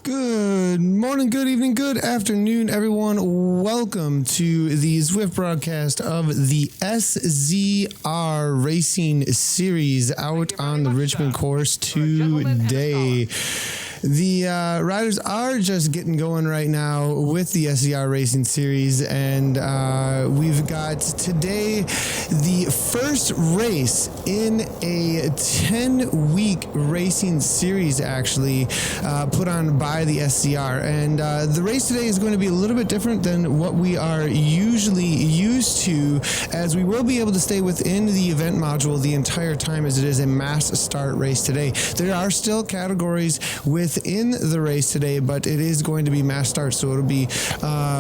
Good morning, good evening, good afternoon, everyone. Welcome to the Zwift broadcast of the SZR Racing Series out on the Richmond course today. The riders are just getting going right now with the SZR Racing Series, and we've got today the first race in a 10-week racing series, actually, put on by the SZR. And the race today is going to be a little bit different than what we are usually used to, as we will be able to stay within the event module the entire time, as it is a mass start race today. There are still categories within the race today, but it is going to be mass start, so it'll be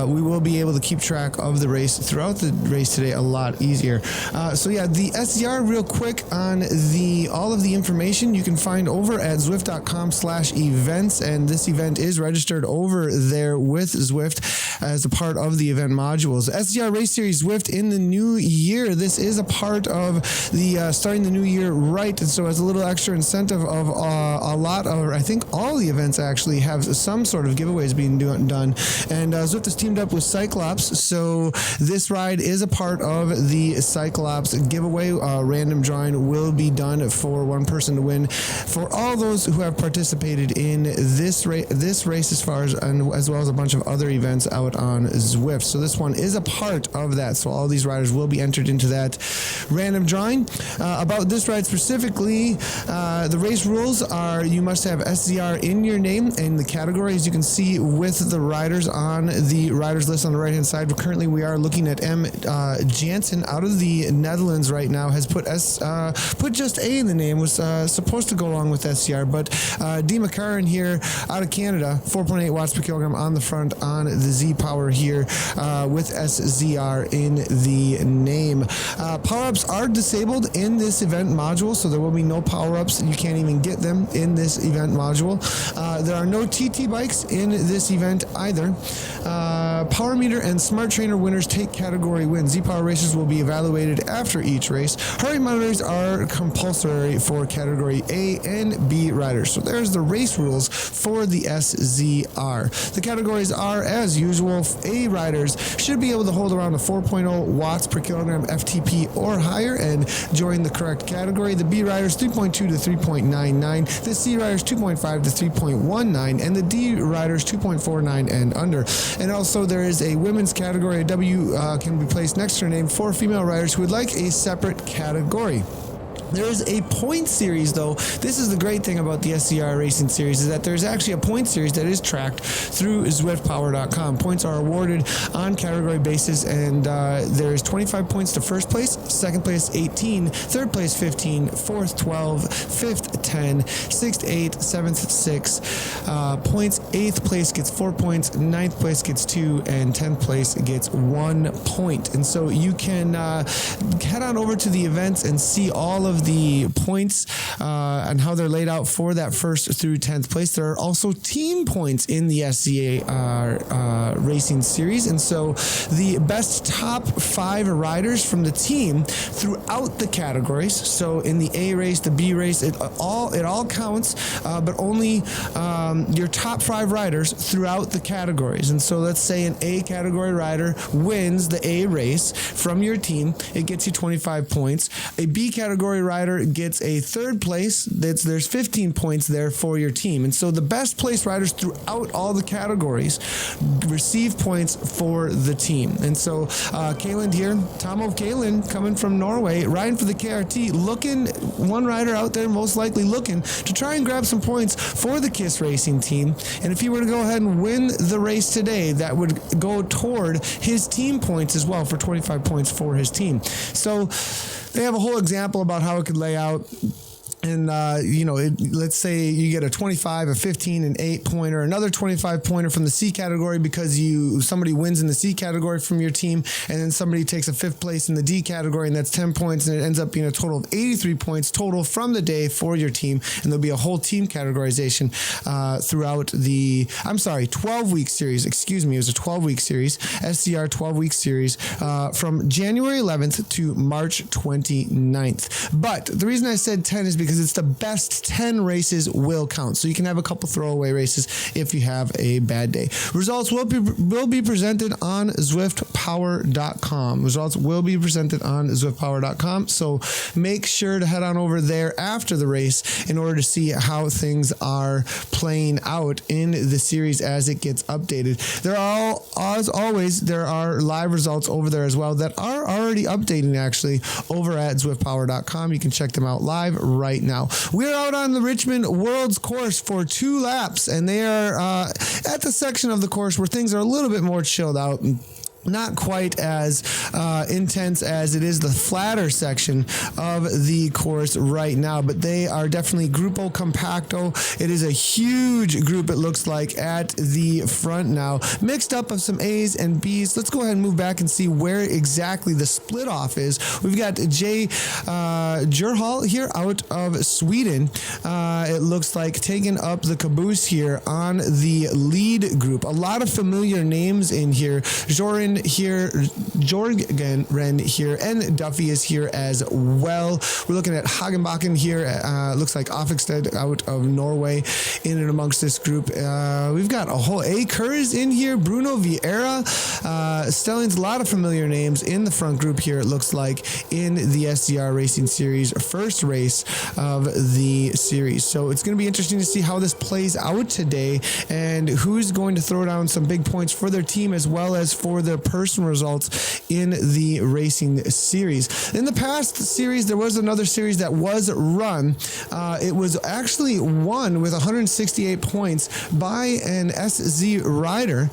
we will be able to keep track of the race throughout the race today a lot easier. So yeah, the SZR, real quick on all of the information you can find over at zwift.com/events, and this event is registered over there with Zwift as a part of the event modules. SZR Race Series Zwift in the new year. This is a part of the starting the new year right, and so as a little extra incentive of a lot of, I think all the events actually have some sort of giveaways being done, and Zwift is teamed up with Cyclops, so this ride is a part of the Cyclops giveaway. Random drawing will be done for one person to win for all those who have participated in this race as well as a bunch of other events out on Zwift. So this one is a part of that, so all these riders will be entered into that random drawing. About this ride specifically, the race rules are you must have SZR in your name and the categories you can see with the riders on the riders list on the right hand side. But currently we are looking at M. Jansen out of the Netherlands right now has put just A in the name, was supposed to go along with SZR, but D. McCarran here out of Canada, 4.8 watts per kilogram on the front on the Z Power here with SZR in the name. Power-ups are disabled in this event module, so there will be no power-ups. You can't even get them in this event module. There are no TT bikes in this event either. Power meter and smart trainer winners take category wins. Z-Power races will be evaluated after each race. Heart rate monitors are compulsory for category A and B riders. So there's the race rules for the SZR. The categories are, as usual, A riders should be able to hold around a 4.0 watts per kilogram FTP or higher and join the correct category. The B riders 3.2 to 3.99. The C riders 2.5 to 3.19, and the D riders 2.49 and under. And also there is a women's category. A W can be placed next to her name for female riders who would like a separate category. There is a point series, though. This is the great thing about the SZR Racing Series, is that there's actually a point series that is tracked through ZwiftPower.com. Points are awarded on category basis, and there's 25 points to first place, second place 18, third place 15, fourth 12, fifth 10, sixth 8, seventh 6 points. Eighth place gets 4 points, ninth place gets 2, and 10th place gets 1 point. And so you can head on over to the events and see all of the points and how they're laid out for that first through 10th place. There are also team points in the SZR Racing Series, and so the best top 5 riders from the team throughout the categories. So in the A race, the B race, it all counts, but only your top 5 riders throughout the categories. And so let's say an A category rider wins the A race from your team, it gets you 25 points. A B category rider gets a third place. There's 15 points there for your team. And so the best place riders throughout all the categories receive points for the team. And so Kayland here, Tomo Kayland coming from Norway, riding for the KRT, one rider out there most likely looking to try and grab some points for the KISS Racing team. And if he were to go ahead and win the race today, that would go toward his team points as well, for 25 points for his team. So they have a whole example about how it could lay out. And, let's say you get a 25, a 15, an 8-pointer, another 25-pointer from the C category because somebody wins in the C category from your team, and then somebody takes a 5th place in the D category, and that's 10 points, and it ends up being a total of 83 points total from the day for your team. And there'll be a whole team categorization throughout 12-week series. Excuse me, it was a 12-week series, SZR 12-week series from January 11th to March 29th. But the reason I said 10 is because because it's the best 10 races will count. So you can have a couple throwaway races if you have a bad day. Results will be presented on ZwiftPower.com. Results will be presented on ZwiftPower.com. So make sure to head on over there after the race in order to see how things are playing out in the series as it gets updated. As always, there are live results over there as well that are already updating actually over at ZwiftPower.com. You can check them out live right now. We're out on the Richmond Worlds course for 2 laps, and they are at the section of the course where things are a little bit more chilled out. Not quite as intense as it is the flatter section of the course right now, but they are definitely Gruppo Compacto. It is a huge group, it looks like, at the front now, mixed up of some A's and B's. Let's go ahead and move back and see where exactly the split off is. We've got Jay Jurhal here out of Sweden. It looks like taking up the caboose here on the lead group. A lot of familiar names in here. Jorgen here, and Duffy is here as well. We're looking at Hagenbakken here. Looks like Offigstead out of Norway in and amongst this group. We've got a whole A. Kerr is in here. Bruno Vieira. Stelling's, a lot of familiar names in the front group here, it looks like, in the SZR Racing Series, first race of the series. So it's going to be interesting to see how this plays out today and who's going to throw down some big points for their team as well as for their personal results in the racing series. In the past series, there was another series that was run. It was actually won with 168 points by an SZ rider.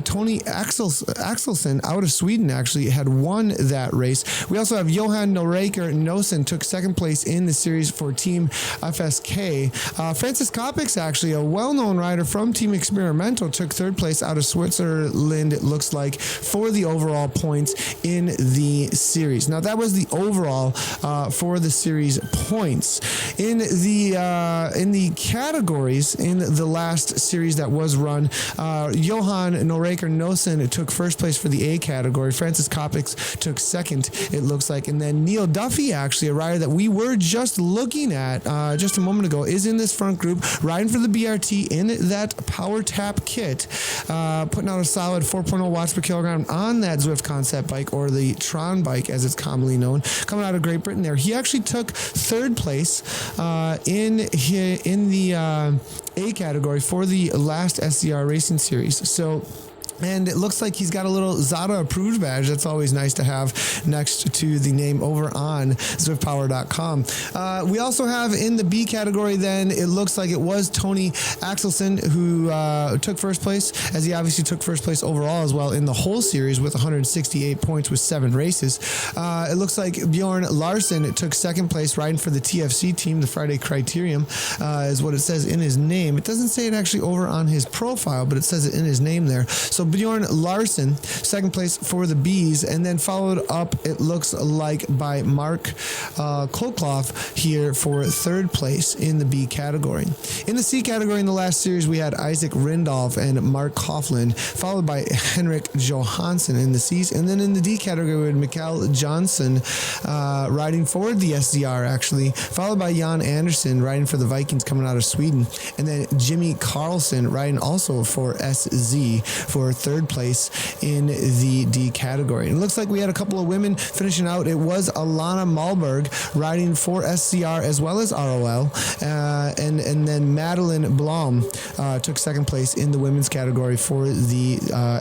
Tony Axelsson out of Sweden actually had won that race. We also have Johan Noreker Nosen took second place in the series for Team FSK. Francis Kopix, actually a well-known rider from Team Experimental, took third place out of Switzerland, it looks like, for the overall points in the series. Now that was the overall for the series points. In the categories in the last series that was run, Johan Noreker Nosen took first place for the A category. Francis Kopix took second, it looks like, and then Neil Duffy, actually a rider that we were just looking at just a moment ago, is in this front group riding for the BRT in that Power Tap kit, putting out a solid 4.0 watts per kilogram on that Zwift concept bike, or the Tron bike as it's commonly known, coming out of Great Britain there. He actually took third place in the A category for the last SZR Racing Series. So, and it looks like he's got a little Zada approved badge. That's always nice to have next to the name over on ZwiftPower.com. We also have in the B category then, it looks like it was Tony Axelsson who took first place, as he obviously took first place overall as well in the whole series with 168 points with 7 races. It looks like Bjorn Larsen took second place riding for the TFC team, the Friday Criterium, is what it says in his name. It doesn't say it actually over on his profile, but it says it in his name there. So Bjorn Larsen, second place for the Bs, and then followed up, it looks like, by Mark Kolkloff here for third place in the B category. In the C category in the last series, we had Isaac Rindolph and Mark Coughlin, followed by Henrik Johansson in the Cs, and then in the D category, we had Mikael Johnson riding for the SZR, actually, followed by Jan Andersson riding for the Vikings coming out of Sweden, and then Jimmy Carlson riding also for SZ for third place in the D category. And it looks like we had a couple of women finishing out. It was Alana Malberg riding for SCR as well as ROL, and then Madeline Blom took second place in the women's category for the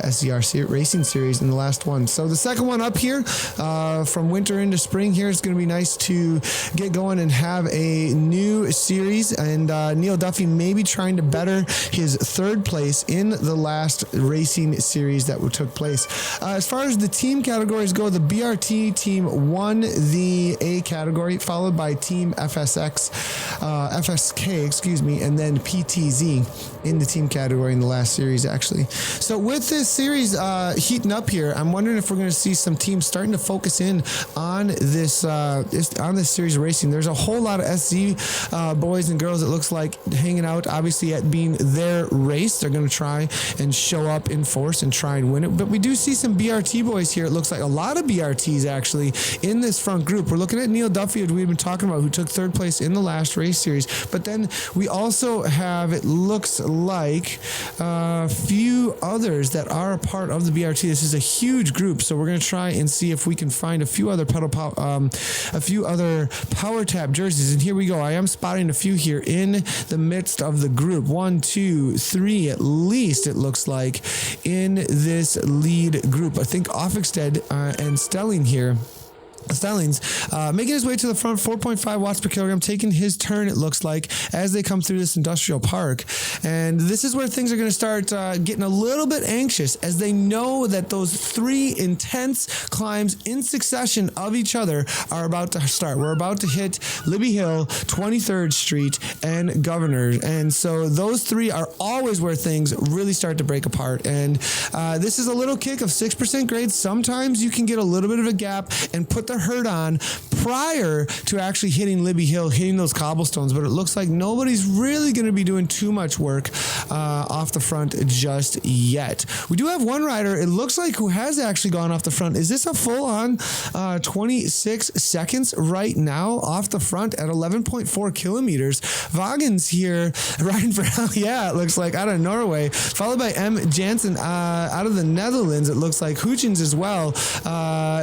SCR Racing Series in the last one. So the second one up here, from winter into spring here, is going to be nice to get going and have a new series, and Neil Duffy may be trying to better his third place in the last racing series that took place. As far as the team categories go, the BRT team won the A category, followed by Team FSK, and then PTZ in the team category in the last series, actually. So with this series heating up here, I'm wondering if we're going to see some teams starting to focus in on this series of racing. There's a whole lot of SZ boys and girls, it looks like, hanging out, obviously, at being their race. They're going to try and show up in force and try and win it. But we do see some BRT boys here. It looks like a lot of BRTs actually in this front group. We're looking at Neil Duffy, who we've been talking about, who took third place in the last race series. But then we also have, it looks like, a few others that are a part of the BRT. This is a huge group, so we're going to try and see if we can find a few other Power Tap jerseys. And here we go. I am spotting a few here in the midst of the group. 1, 2, 3 at least, it looks like, in this lead group. I think Offixted and Stellings making his way to the front, 4.5 watts per kilogram, taking his turn, it looks like, as they come through this industrial park. And this is where things are going to start getting a little bit anxious, as they know that those 3 intense climbs in succession of each other are about to start. We're about to hit Libby Hill, 23rd Street, and Governor. And so those 3 are always where things really start to break apart. And this is a little kick of 6% grade. Sometimes you can get a little bit of a gap and put the hurt on prior to actually hitting Libby Hill, hitting those cobblestones, but it looks like nobody's really going to be doing too much work off the front just yet. We do have one rider, it looks like, who has actually gone off the front. Is this a full-on 26 seconds right now off the front at 11.4 kilometers? Vagens here riding for hell yeah, it looks like, out of Norway, followed by M. Jansen out of the Netherlands. It looks like Huchens as well.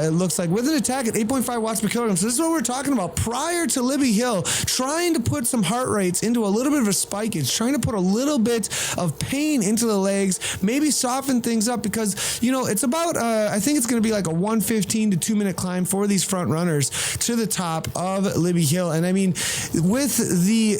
It looks like with an attack at 8.5 watts per kilogram. So this is what we're talking about prior to Libby Hill, trying to put some heart rates into a little bit of a spikeage, trying to put a little bit of pain into the legs, maybe soften things up, because, you know, it's about, I think it's going to be like a 1:15 to 2 minute climb for these front runners to the top of Libby Hill. And I mean, with the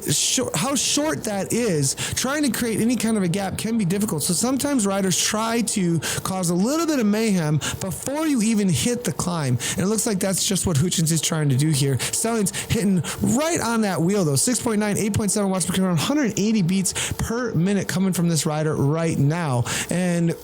how short that is, trying to create any kind of a gap can be difficult. So sometimes riders try to cause a little bit of mayhem before you even hit the climb. And it looks like that's just what Huchens is trying to do here. Stelling's hitting right on that wheel though. 6.9, 8.7 watts per kilogram, 180 beats per minute coming from this rider right now. And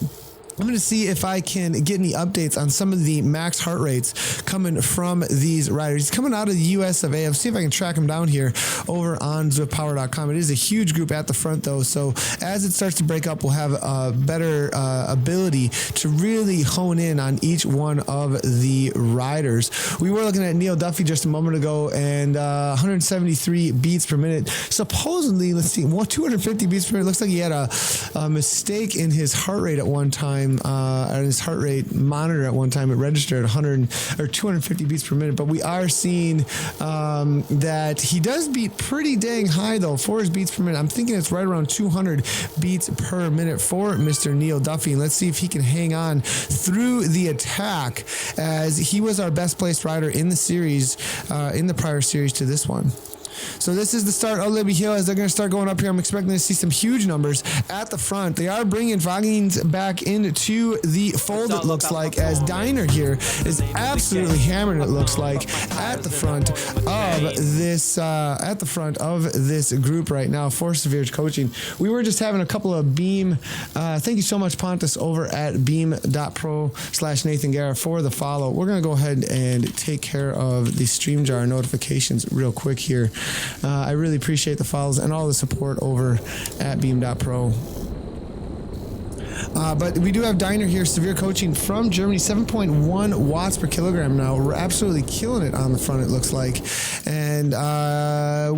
I'm going to see if I can get any updates on some of the max heart rates coming from these riders. He's coming out of the US of A. I'll see if I can track him down here over on ZwiftPower.com. It is a huge group at the front though, so as it starts to break up, we'll have a better ability to really hone in on each one of the riders. We were looking at Neil Duffy just a moment ago, and 173 beats per minute. Supposedly, let's see, 250 beats per minute. Looks like he had a mistake in his heart rate at one time. His heart rate monitor at one time, it registered 250 beats per minute, but we are seeing that he does beat pretty dang high though for his beats per minute. I'm thinking it's right around 200 beats per minute for Mr. Neil Duffy, and let's see if he can hang on through the attack, as he was our best placed rider in the series, in the prior series to this one. So this is the start of Libby Hill. As they're going to start going up here, I'm expecting to see some huge numbers at the front. They are bringing Vagens back into the fold, it looks like, as Diner here is absolutely hammered, it looks like, at the front of this group right now for Severe Coaching. We were just having a couple of Beam, thank you so much, Pontus, over at beam.pro/Nathan Guerra for the follow. We're going to go ahead and take care of the StreamYard notifications real quick here. I really appreciate the follows and all the support over at beam.pro. But we do have Diner here, Severe Coaching from Germany, 7.1 watts per kilogram now. We're absolutely killing it on the front, it looks like. And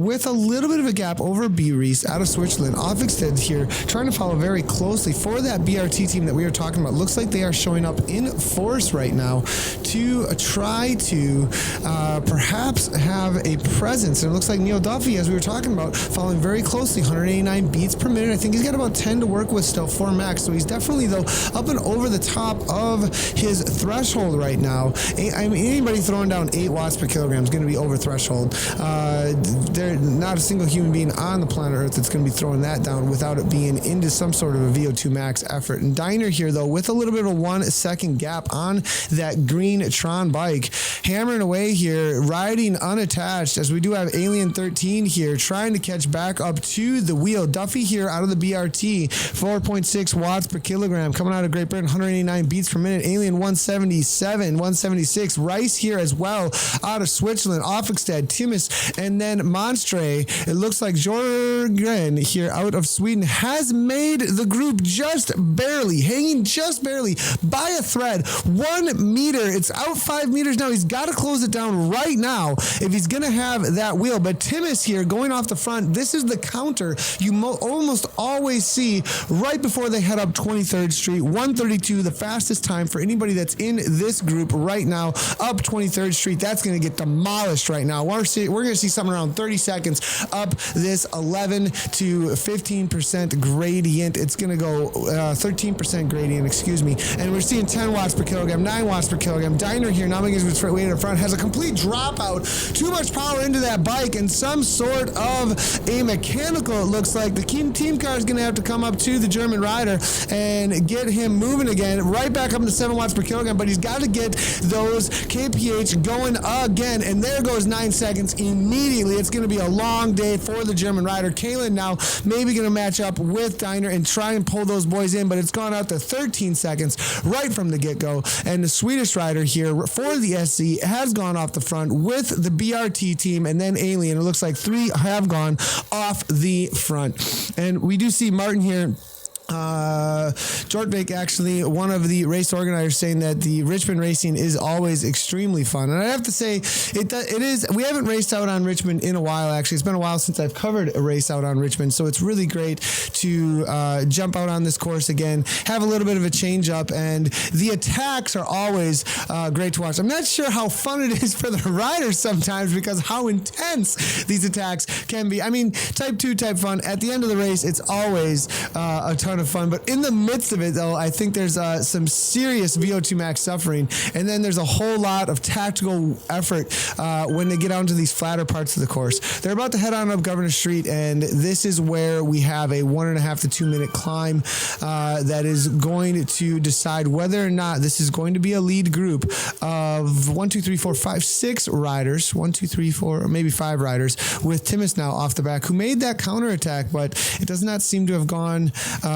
with a little bit of a gap over B. Reese out of Switzerland. Offixted here, trying to follow very closely for that BRT team that we were talking about. Looks like they are showing up in force right now to try to perhaps have a presence. And it looks like Neil Duffy, as we were talking about, following very closely, 189 beats per minute. I think he's got about 10 to work with still for max, so he's definitely, though, up and over the top of his threshold right now. I mean, anybody throwing down 8 watts per kilogram is going to be over threshold. There's not a single human being on the planet Earth that's going to be throwing that down without it being into some sort of a VO2 max effort. And Diner here, though, with a little bit of a 1 second gap on that green Tron bike, hammering away here, riding unattached, as we do have Alien 13 here, trying to catch back up to the wheel. Duffy here out of the BRT, 4.6 watts per kilogram. kilogram. Coming out of Great Britain, 189 beats per minute. Alien 177, 176. Rice here as well out of Switzerland. Offigstad, Timus, and then Monstre. It looks like Jorgen here out of Sweden has made the group just barely, hanging just barely by a thread. 1 meter. It's out 5 meters now. He's got to close it down right now if he's going to have that wheel. But Timus here going off the front. This is the counter you almost always see right before they head up 23rd Street. 132, the fastest time for anybody that's in this group right now up 23rd Street. That's going to get demolished right now. We're going to see something around 30 seconds up this 11 to 15% gradient. It's going to go 13% gradient, excuse me. And we're seeing 10 watts per kilogram, 9 watts per kilogram. Diner here, now making his way to the front, has a complete dropout. Too much power into that bike and some sort of a mechanical, it looks like. The team car is going to have to come up to the German rider and get him moving again, right back up to 7 watts per kilogram, but he's got to get those kph going again, and there goes 9 seconds immediately. It's going to be a long day for the German rider. Kalen now maybe going to match up with Diner and try and pull those boys in, but it's gone out to 13 seconds right from the get-go, and the Swedish rider here for the SC has gone off the front with the BRT team, and then Alien. It looks like 3 have gone off the front, and we do see Martin here. Jortvik, actually, one of the race organizers, saying that the Richmond racing is always extremely fun. And I have to say, it is. We haven't raced out on Richmond in a while, actually. It's been a while since I've covered a race out on Richmond. So it's really great to jump out on this course again, have a little bit of a change up. And the attacks are always great to watch. I'm not sure how fun it is for the riders sometimes because how intense these attacks can be. I mean, type 2 type fun. At the end of the race, it's always a ton of fun, but in the midst of it, though, I think there's some serious VO2 max suffering, and then there's a whole lot of tactical effort when they get out into these flatter parts of the course. They're about to head on up Governor Street, and this is where we have a 1.5 to 2 minute climb that is going to decide whether or not this is going to be a lead group of 1, 2, 3, 4, 5, 6 riders, 1, 2, 3, 4, or maybe 5 riders, with Timus now off the back, who made that counterattack, but it does not seem to have gone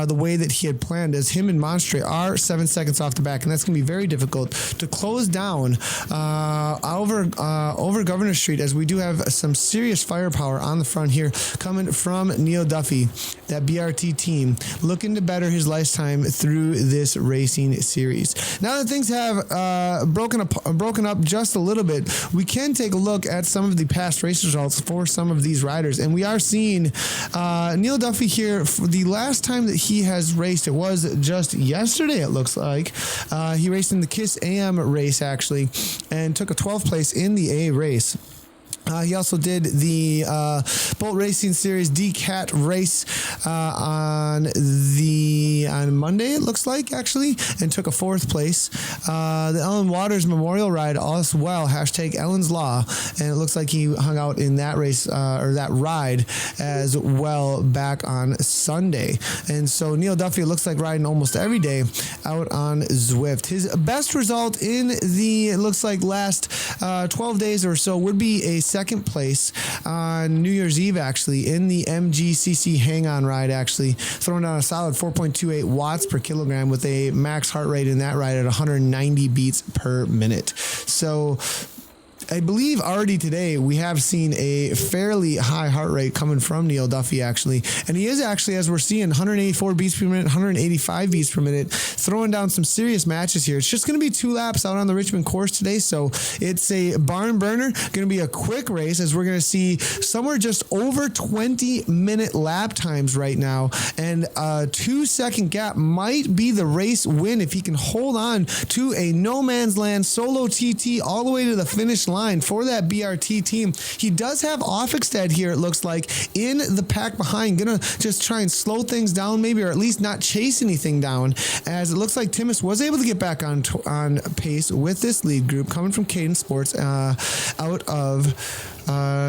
the way that he had planned, as him and Monstre are 7 seconds off the back, and that's going to be very difficult to close down over Governor Street, as we do have some serious firepower on the front here coming from Neil Duffy, that BRT team, looking to better his lifetime through this racing series. Now that things have broken up just a little bit, we can take a look at some of the past race results for some of these riders, and we are seeing Neil Duffy here for the last time that he has raced. It was just yesterday, it looks like. He raced in the KISS AM race, actually, and took a 12th place in the A race. He also did the Bolt Racing Series DCAT race on Monday, it looks like, actually, and took a 4th place. The Ellen Waters Memorial Ride as well, hashtag Ellen's Law, and it looks like he hung out in that race, or that ride as well, back on Sunday. And so Neil Duffy, it looks like, riding almost every day out on Zwift. His best result in the, it looks like, last 12 days or so would be a 2nd place on New Year's Eve, actually, in the MGCC hang-on ride, actually, throwing down a solid 4.28 watts per kilogram with a max heart rate in that ride at 190 beats per minute. So I believe already today we have seen a fairly high heart rate coming from Neil Duffy, actually. And he is actually, as we're seeing, 184 beats per minute, 185 beats per minute, throwing down some serious matches here. It's just going to be 2 laps out on the Richmond course today, so it's a barn burner. Going to be a quick race, as we're going to see somewhere just over 20-minute lap times right now. And a 2-second gap might be the race win if he can hold on to a no man's land solo TT all the way to the finish line for that BRT team. He does have Offigstad here, it looks like, in the pack behind. Gonna just try and slow things down, maybe, or at least not chase anything down, as it looks like Timus was able to get back on pace with this lead group coming from Cadence Sports out of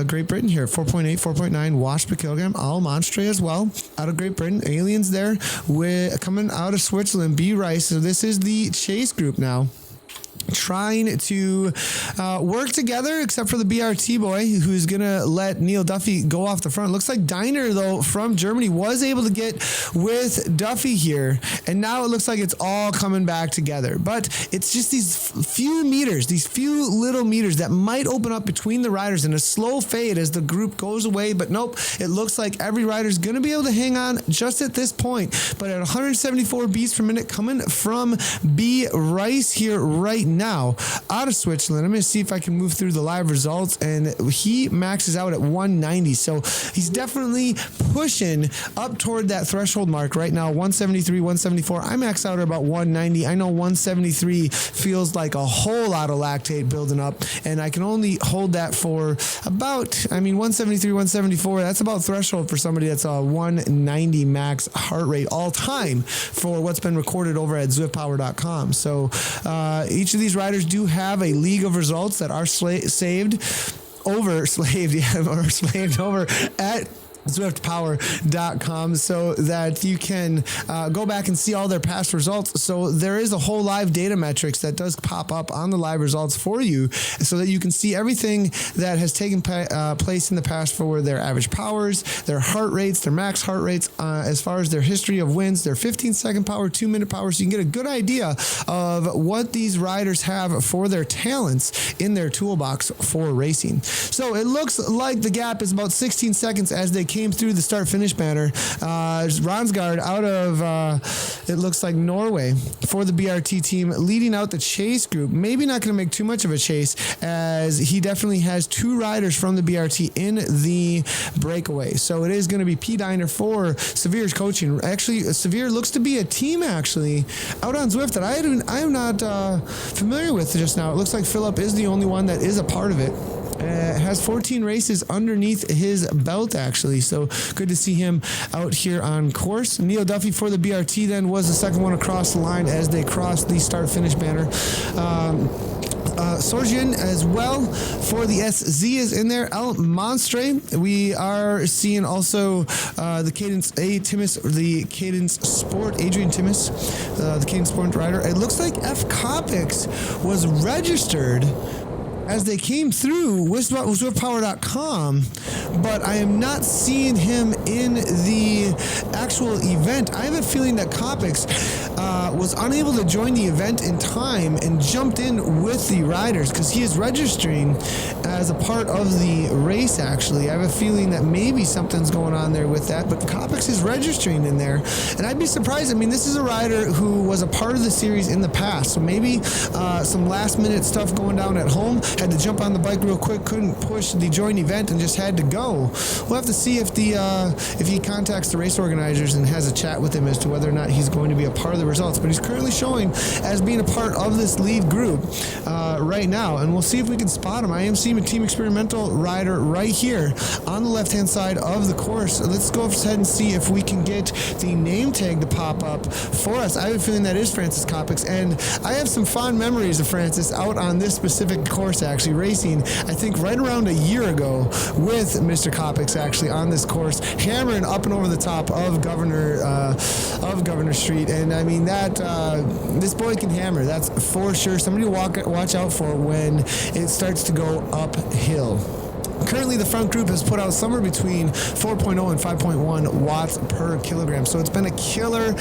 Great Britain here. 4.8, 4.9 watts per kilogram. All Monstre as well out of Great Britain. Aliens there coming out of Switzerland. B Rice. So this is the chase group now. trying to work together, except for the BRT boy, who's going to let Neil Duffy go off the front. Looks like Diner, though, from Germany was able to get with Duffy here, and now it looks like it's all coming back together. But it's just these few meters, these few little meters that might open up between the riders in a slow fade as the group goes away. But nope, it looks like every rider's going to be able to hang on just at this point. But at 174 beats per minute coming from B. Rice here right now out of Switzerland. I'm going to see if I can move through the live results, and he maxes out at 190. So he's definitely pushing up toward that threshold mark right now. 173, 174. I max out at about 190. I know 173 feels like a whole lot of lactate building up, and I can only hold that for about, 173, 174. That's about threshold for somebody that's a 190 max heart rate all time for what's been recorded over at ZwiftPower.com. So each of these riders do have a league of results that are slaved over at ZwiftPower.com, so that you can go back and see all their past results. So there is a whole live data metrics that does pop up on the live results for you, so that you can see everything that has taken place in the past for their average powers, their heart rates, their max heart rates, as far as their history of wins, their 15-second power, 2-minute power, so you can get a good idea of what these riders have for their talents in their toolbox for racing. So it looks like the gap is about 16 seconds as they came through the start-finish banner. Ronsgaard out of, it looks like Norway for the BRT team, leading out the chase group. Maybe not going to make too much of a chase, as he definitely has two riders from the BRT in the breakaway. So it is going to be P. Diner for Severe's coaching. Actually, Severe looks to be a team, actually, out on Zwift that I am not familiar with just now. It looks like Philip is the only one that is a part of it. Has 14 races underneath his belt, actually, so good to see him out here on course. Neil Duffy for the BRT then was the second one across the line as they crossed the start-finish banner. Sorgian as well for the SZ is in there. El Monstre. We are seeing also the Cadence Timmis, the Cadence Sport, Adrian Timmis, the Cadence Sport rider. It looks like F. Copics was registered as they came through with ZwiftPower.com, but I am not seeing him in the actual event. I have a feeling that Copics was unable to join the event in time and jumped in with the riders, because he is registering as a part of the race, actually. I have a feeling that maybe something's going on there with that, but Copics is registering in there, and I'd be surprised. This is a rider who was a part of the series in the past, so maybe some last-minute stuff going down at home, had to jump on the bike real quick, couldn't push the join event, and just had to go. We'll have to see if he contacts the race organizers and has a chat with them as to whether or not he's going to be a part of the results. But he's currently showing as being a part of this lead group right now, and we'll see if we can spot him. I am seeing a Team Experimental rider right here on the left-hand side of the course. Let's go ahead and see if we can get the name tag to pop up for us. I have a feeling that is Francis Copics, and I have some fond memories of Francis out on this specific course, actually racing, I think right around a year ago with Mr. Copics, actually on this course, hammering up and over the top of Governor Street. And this boy can hammer, that's for sure. Somebody to watch out for when it starts to go uphill. Currently, the front group has put out somewhere between 4.0 and 5.1 watts per kilogram. So it's been a killer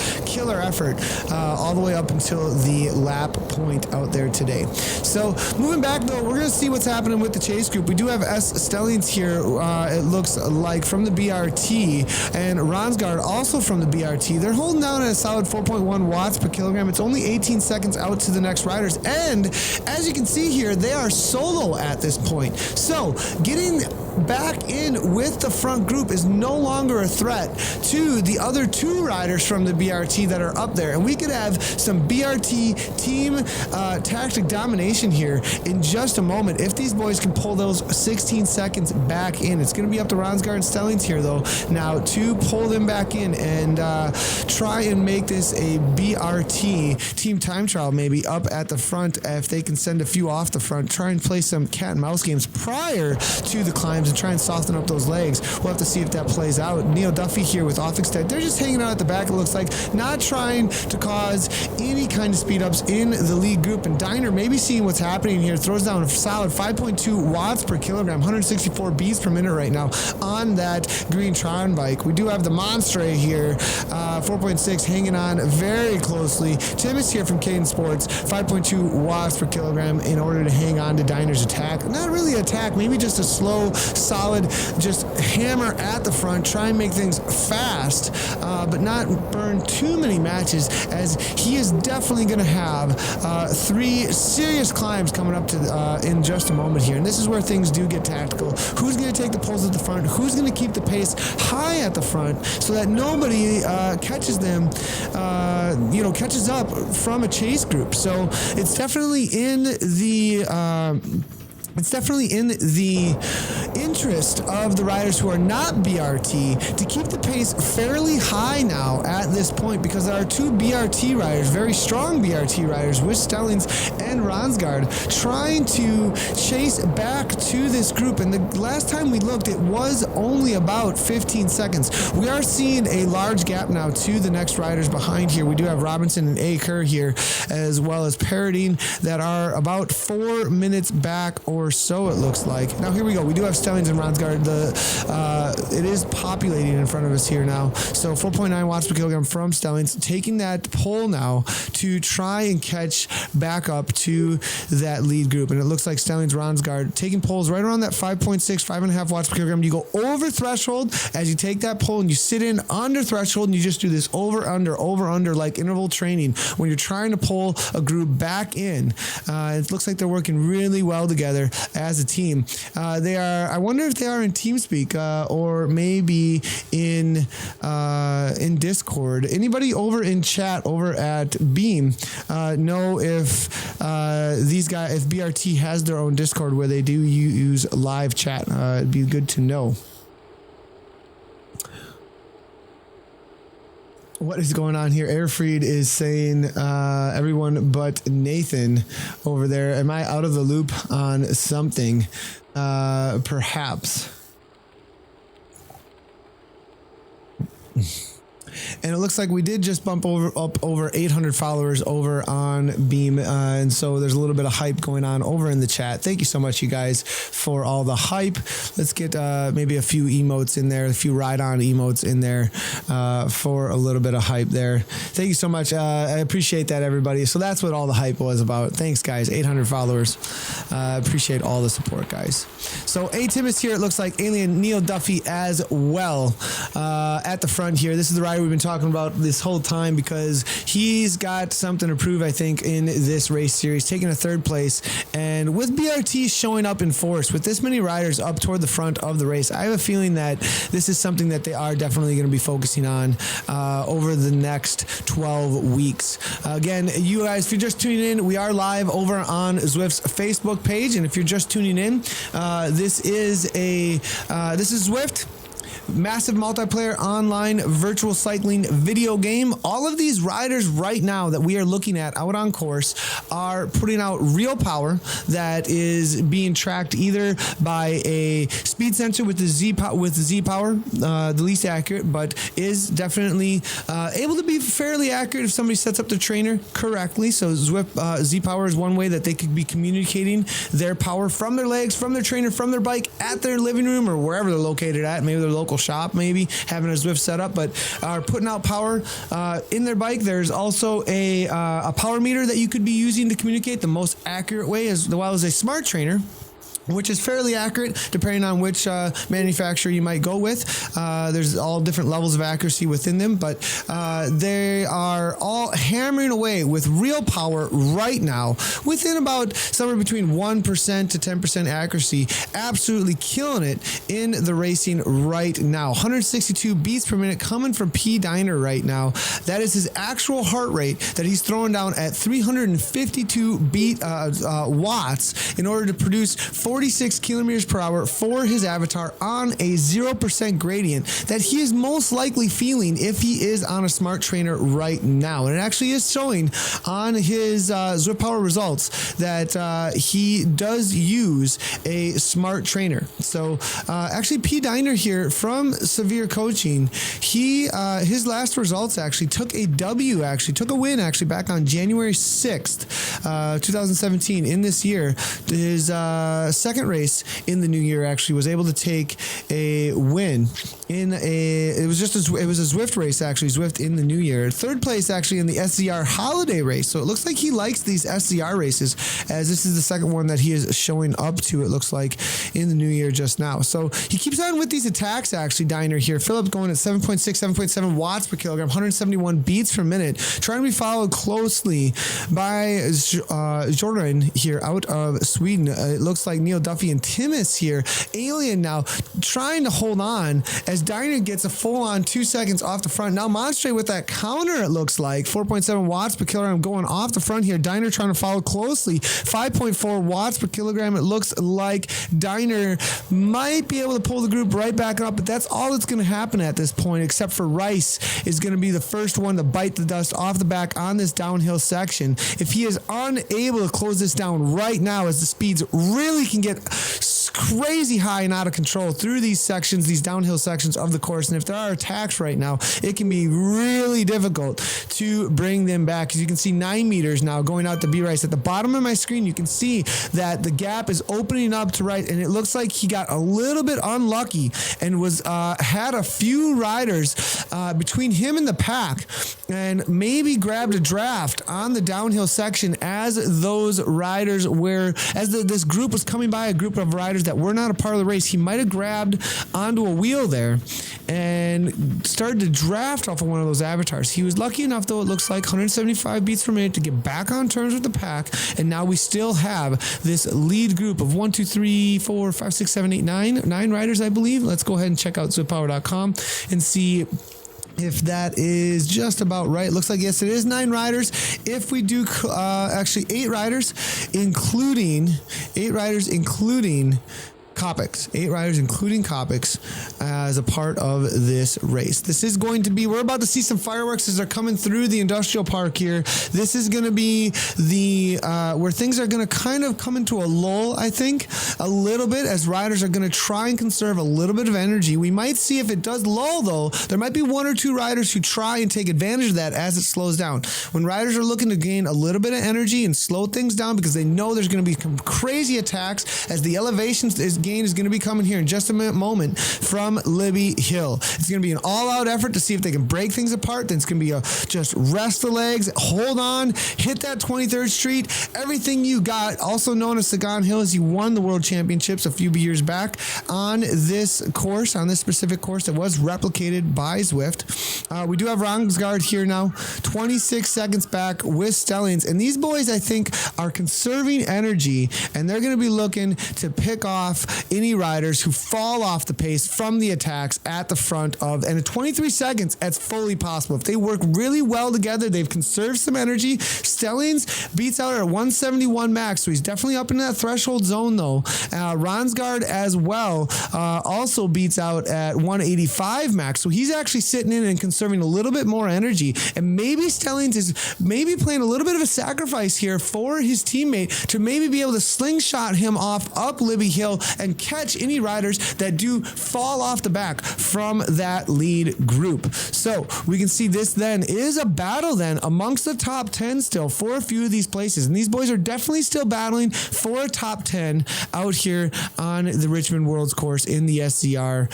effort all the way up until the lap point out there today. So moving back, though, we're going to see what's happening with the chase group. We do have S. Stellings here, it looks like, from the BRT, and Ronsgaard also from the BRT. They're holding down at a solid 4.1 watts per kilogram. It's only 18 seconds out to the next riders. And as you can see here, they are solo at this point. So getting back in with the front group is no longer a threat to the other two riders from the BRT that are up there, and we could have some BRT team tactic domination here in just a moment if these boys can pull those 16 seconds back in. It's going to be up to Ronsgaard and Stellings here, though, now to pull them back in and try and make this a BRT team time trial, maybe up at the front. If they can send a few off the front, try and play some cat and mouse games prior to the climbs to try and soften up those legs. We'll have to see if that plays out. Neil Duffy here with off extend. They're just hanging out at the back, it looks like, not trying to cause any kind of speed ups in the lead group. And Diner maybe seeing what's happening here, throws down a solid 5.2 watts per kilogram, 164 beats per minute right now on that green Tron bike. We do have the Monstre here, 4.6, hanging on very closely. Tim is here from Caden Sports, 5.2 watts per kilogram in order to hang on to Diner's attack. Not really attack, maybe just a slow, solid, just hammer at the front, try and make things fast, but not burn too many matches, as he is definitely going to have 3 serious climbs coming up to in just a moment here. And this is where things do get tactical. Who's going to take the poles at the front? Who's going to keep the pace high at the front so that nobody catches them, catches up from a chase group? So it's definitely in the interest of the riders who are not BRT to keep the pace fairly high now at this point, because there are 2 BRT riders, very strong BRT riders with Stellings and Ronsgaard, trying to chase back to this group. And the last time we looked, it was only about 15 seconds. We are seeing a large gap now to the next riders behind here. We do have Robinson and Aker here, as well as Paradine, that are about 4 minutes back or so, it looks like. Now here we go. We do have Stellings and Ronsgaard. It is populating in front of us here now. So 4.9 watts per kilogram from Stellings, taking that pole now to try and catch back up to that lead group. And it looks like Stellings, Ronsgaard taking poles right around that 5.6, 5.5 watts per kilogram. You go over threshold as you take that pole, and you sit in under threshold, and you just do this over under like interval training when you're trying to pull a group back in. It looks like they're working really well together as a team. I wonder if they are in TeamSpeak or maybe in Discord. Anybody over in chat over at Beam know if if BRT has their own Discord where they do use live chat? It'd be good to know. What is going on here? Airfried is saying everyone but Nathan over there. Am I out of the loop on something? Perhaps. And it looks like we did just bump up over 800 followers over on Beam, and so there's a little bit of hype going on over in the chat. Thank you so much, you guys, for all the hype. Let's get maybe a few emotes in there, a few ride-on emotes in there for a little bit of hype there. Thank you so much. I appreciate that, everybody. So that's what all the hype was about. Thanks, guys. 800 followers. Appreciate all the support, guys. So A-Tim is here. It looks like Alien Neil Duffy as well at the front here. This is the rider we've been talking about this whole time, because he's got something to prove, I think, in this race series, taking a 3rd place. And with BRT showing up in force, with this many riders up toward the front of the race, I have a feeling that this is something that they are definitely going to be focusing on over the next 12 weeks. Again, you guys, if you're just tuning in, we are live over on Zwift's Facebook page. And if you're just tuning in, this is Zwift. Massive multiplayer online virtual cycling video game. All of these riders right now that we are looking at out on course are putting out real power that is being tracked either by a speed sensor with the Z power, the least accurate, but is definitely able to be fairly accurate if somebody sets up their trainer correctly. So Zwift Z power is one way that they could be communicating their power from their legs, from their trainer, from their bike, at their living room or wherever they're located at, maybe their local shop, maybe having a Zwift set up, but are putting out power in their bike. There's also a power meter that you could be using to communicate the most accurate way, as well as a smart trainer, which is fairly accurate depending on which manufacturer you might go with. There's all different levels of accuracy within them, but they are all hammering away with real power right now, within about somewhere between 1% to 10% accuracy, absolutely killing it in the racing right now. 162 beats per minute coming from P. Diner right now. That is his actual heart rate that he's throwing down at 352 watts in order to produce 40 46 kilometers per hour for his avatar on a 0% gradient that he is most likely feeling if he is on a smart trainer right now. And it actually is showing on his Zwift Power results that he does use a smart trainer. So actually P. Diner here from Severe Coaching, he his last results actually took a win back on January 6th, 2017 in this year. His second race in the new year actually was able to take a win in it was a Zwift race actually, Zwift in the new year. Third place actually in the SZR holiday race. So it looks like he likes these SZR races, as this is the second one that he is showing up to, it looks like, in the new year just now. So he keeps on with these attacks actually, Diner here. Philip going at 7.6, 7.7 watts per kilogram, 171 beats per minute, trying to be followed closely by Jordan here out of Sweden. It looks like Neil Duffy and Timus here. Alien now trying to hold on as Diner gets a full-on 2 seconds off the front. Now Monstrate with that counter, it looks like 4.7 watts per kilogram going off the front here. Diner trying to follow closely, 5.4 watts per kilogram. It looks like Diner might be able to pull the group right back up, but that's all that's going to happen at this point, except for Rice is going to be the first one to bite the dust off the back on this downhill section. If he is unable to close this down right now, as the speeds really can get crazy high and out of control through these sections, these downhill sections of the course, and if there are attacks right now, it can be really difficult to bring them back. As you can see, 9 meters now going out to B Rice. At the bottom of my screen, you can see that the gap is opening up to right, and it looks like he got a little bit unlucky and was had a few riders between him and the pack, and maybe grabbed a draft on the downhill section as those riders this group was coming by, a group of riders that were not a part of the race. He might have grabbed onto a wheel there and started to draft off of one of those avatars. He was lucky enough, though, it looks like 175 beats per minute to get back on terms with the pack, and now we still have this lead group of 1, 2, 3, 4, 5, 6, 7, 8, 9 riders, I believe. Let's go ahead and check out Zwiftpower.com and see if that is just about right. Looks like, yes, it is 9 riders. If we do actually 8 riders, including Copics, 8 riders, including Copics, as a part of this race. This is going to be, we're about to see some fireworks as they're coming through the industrial park here. This is going to be the, where things are going to kind of come into a lull, I think, a little bit, as riders are going to try and conserve a little bit of energy. We might see if it does lull, though, there might be 1 or 2 riders who try and take advantage of that as it slows down. When riders are looking to gain a little bit of energy and slow things down because they know there's going to be some crazy attacks as the elevation is going to be coming here in just a moment from Libby Hill. It's going to be an all-out effort to see if they can break things apart. Then it's going to be just rest the legs, hold on, hit that 23rd Street, everything you got. Also known as Sagan Hill, as he won the World Championships a few years back on this course, on this specific course that was replicated by Zwift. We do have Rangsgaard here now, 26 seconds back with Stellings, and these boys, I think, are conserving energy, and they're going to be looking to pick off any riders who fall off the pace from the attacks at the front of, and at 23 seconds, that's fully possible. If they work really well together, they've conserved some energy. Stellings beats out at 171 max, so he's definitely up in that threshold zone, though. Rangsgaard as well also beats out at 185 max, so he's actually sitting in and conserving a little bit more energy, and maybe Stellings is maybe playing a little bit of a sacrifice here for his teammate to maybe be able to slingshot him off up Libby Hill and catch any riders that do fall off the back from that lead group. So we can see this then is a battle then amongst the top 10 still for a few of these places, and these boys are definitely still battling for a top 10 out here on the Richmond Worlds course in the SZR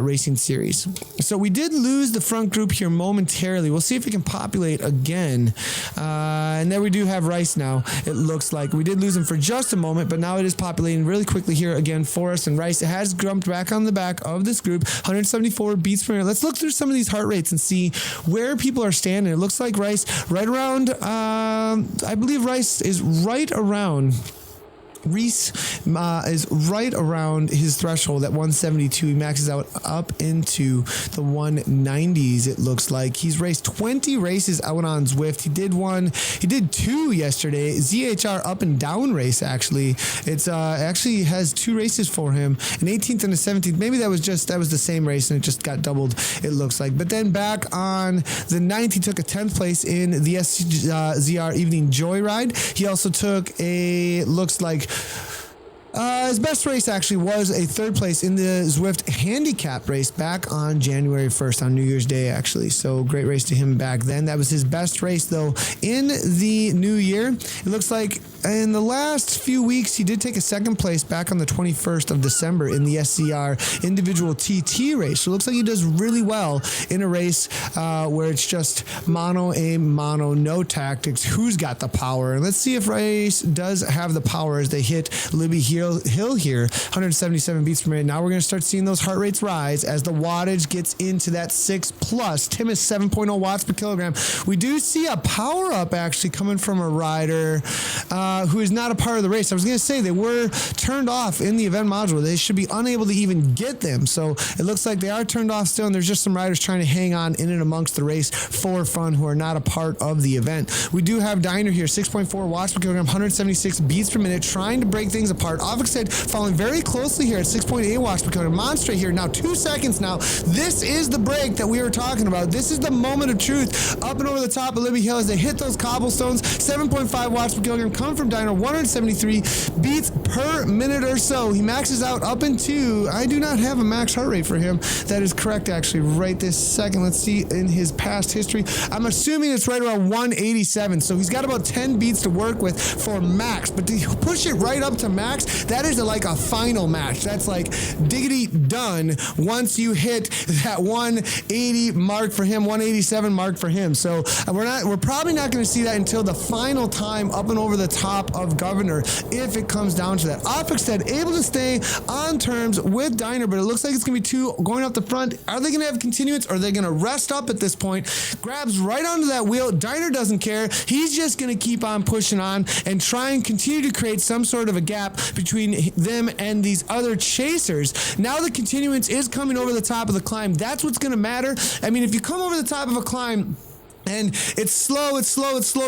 racing series. So we did lose the front group here momentarily. We'll see if we can populate again, and there we do have Rice now. It looks like we did lose him for just a moment, but now it is populating really quickly here again for us, and Rice has jumped back on the back of this group, 174 beats per minute. Let's look through some of these heart rates and see where people are standing. It looks like Rice right around, I believe Rice is right around Reese is right around his threshold at 172. He maxes out up into the 190s, it looks like. He's raced 20 races out on Zwift. He did two yesterday. ZHR up and down race, actually. It's actually has two races for him, an 18th and a 17th. Maybe that was the same race and it just got doubled, it looks like. But then back on the 9th, he took a 10th place in the SZR Evening Joyride. He also took looks like his best race actually was a 3rd place in the Zwift handicap race back on January 1st on New Year's Day, actually. So great race to him back then. That was his best race, though, in the new year. It looks like in the last few weeks, he did take a 2nd place back on the 21st of December in the SCR individual TT race. So it looks like he does really well in a race where it's just mono aim, mono, no tactics. Who's got the power? And let's see if Race does have the power as they hit Libby Hill here, 177 beats per minute. Now we're going to start seeing those heart rates rise as the wattage gets into that 6+. Tim is 7.0 watts per kilogram. We do see a power up actually coming from a rider who is not a part of the race. I was going to say they were turned off in the event module. They should be unable to even get them. So it looks like they are turned off still, and there's just some riders trying to hang on in and amongst the race for fun who are not a part of the event. We do have Diner here, 6.4 watts per kilogram, 176 beats per minute, trying to break things apart. Said following very closely here at 6.8 watts per kilogram. Monster here now, 2 seconds now. This is the break that we were talking about. This is the moment of truth up and over the top of Libby Hill as they hit those cobblestones. 7.5 watts per kilogram come from Dino, 173 beats per minute or so. He maxes out up into, I do not have a max heart rate for him. That is correct actually right this second. Let's see in his past history. I'm assuming it's right around 187. So he's got about 10 beats to work with for max, but to push it right up to max, that is like a final match. That's like diggity done once you hit that 180 mark for him, 187 mark for him. So we're probably not going to see that until the final time up and over the top of Governor if it comes down to that. Opixted able to stay on terms with Diner, but it looks like it's going to be two going up the front. Are they going to have continuance or are they going to rest up at this point? Grabs right onto that wheel. Diner doesn't care. He's just going to keep on pushing on and try and continue to create some sort of a gap between them and these other chasers. Now the continuance is coming over the top of the climb. That's what's going to matter. I mean, if you come over the top of a climb and it's slow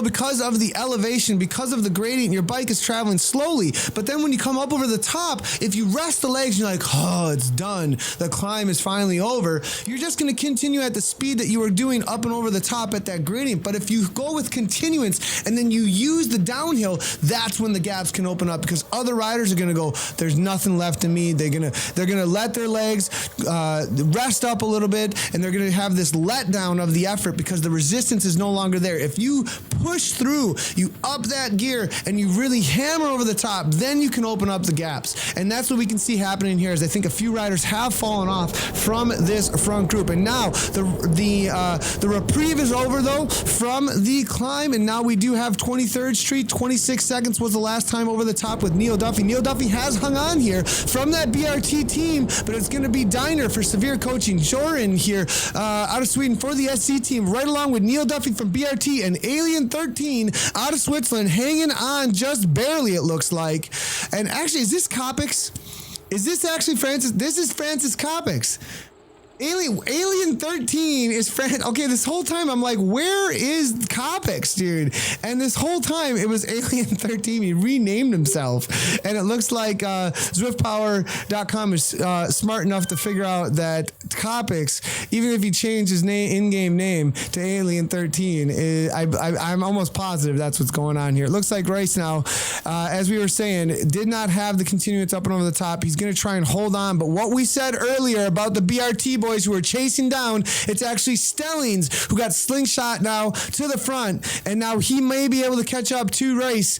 because of the elevation, because of the gradient, your bike is traveling slowly. But then when you come up over the top, if you rest the legs, you're like, oh, it's done. The climb is finally over. You're just going to continue at the speed that you were doing up and over the top at that gradient. But if you go with continuance and then you use the downhill, that's when the gaps can open up because other riders are going to go, there's nothing left in me. They're going to let their legs rest up a little bit, and they're going to have this letdown of the effort because the resistance is no longer there. If you push through, you up that gear and you really hammer over the top, then you can open up the gaps. And that's what we can see happening here is I think a few riders have fallen off from this front group. And now the reprieve is over though from the climb, and now we do have 23rd Street. 26 seconds was the last time over the top with Neil Duffy. Neil Duffy has hung on here from that BRT team, but it's going to be Diner for Severe Coaching. Joran here out of Sweden for the SC team, right along with Neil Duffy from BRT and Alien 13 out of Switzerland, hanging on just barely, it looks like. And actually, is this Copics? Is this actually Francis? This is Francis Copics. Alien 13 is okay, this whole time I'm like, where is Copics, dude? And this whole time it was Alien 13. He renamed himself. And it looks like ZwiftPower.com is smart enough to figure out that Copics, even if he changed his in-game name to Alien 13, I'm almost positive that's what's going on here. It looks like Rice now, as we were saying, did not have the continuance up and over the top. He's going to try and hold on. But what we said earlier about the BRT boys who are chasing down, it's actually Stellings who got slingshot now to the front, and now he may be able to catch up to Rice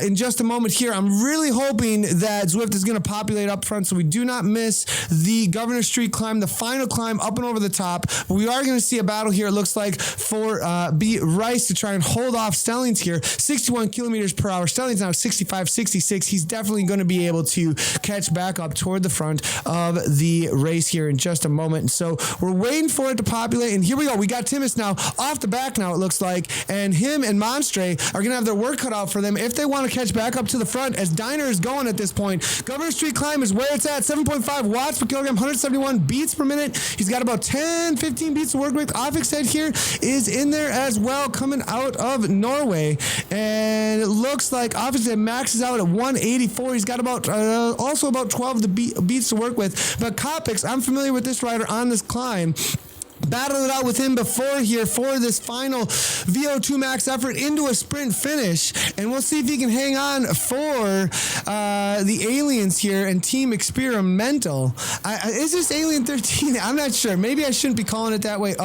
in just a moment here. I'm really hoping that Zwift is going to populate up front so we do not miss the Governor Street climb, the final climb up and over the top. We are going to see a battle here, it looks like, for B. Rice to try and hold off Stellings here. 61 kilometers per hour. Stellings now 65, 66. He's definitely going to be able to catch back up toward the front of the race here in just a moment. So we're waiting for it to populate, and here we go. We got Timus now off the back now, it looks like, and him and Monstre are going to have their work cut out for them if they want to catch back up to the front, as Diner is going at this point. Governor Street climb is where it's at, 7.5 watts per kilogram, 171 beats per minute. He's got about 10, 15 beats to work with. Offixhead here is in there as well, coming out of Norway, and it looks like Offixhead maxes out at 184. He's got about also about 12 beats to work with. But Kopix, I'm familiar with this rider on this climb. Battled it out with him before here for this final VO2 max effort into a sprint finish, and we'll see if he can hang on for the aliens here and Team Experimental. Is this Alien 13? I'm not sure. Maybe I shouldn't be calling it that way.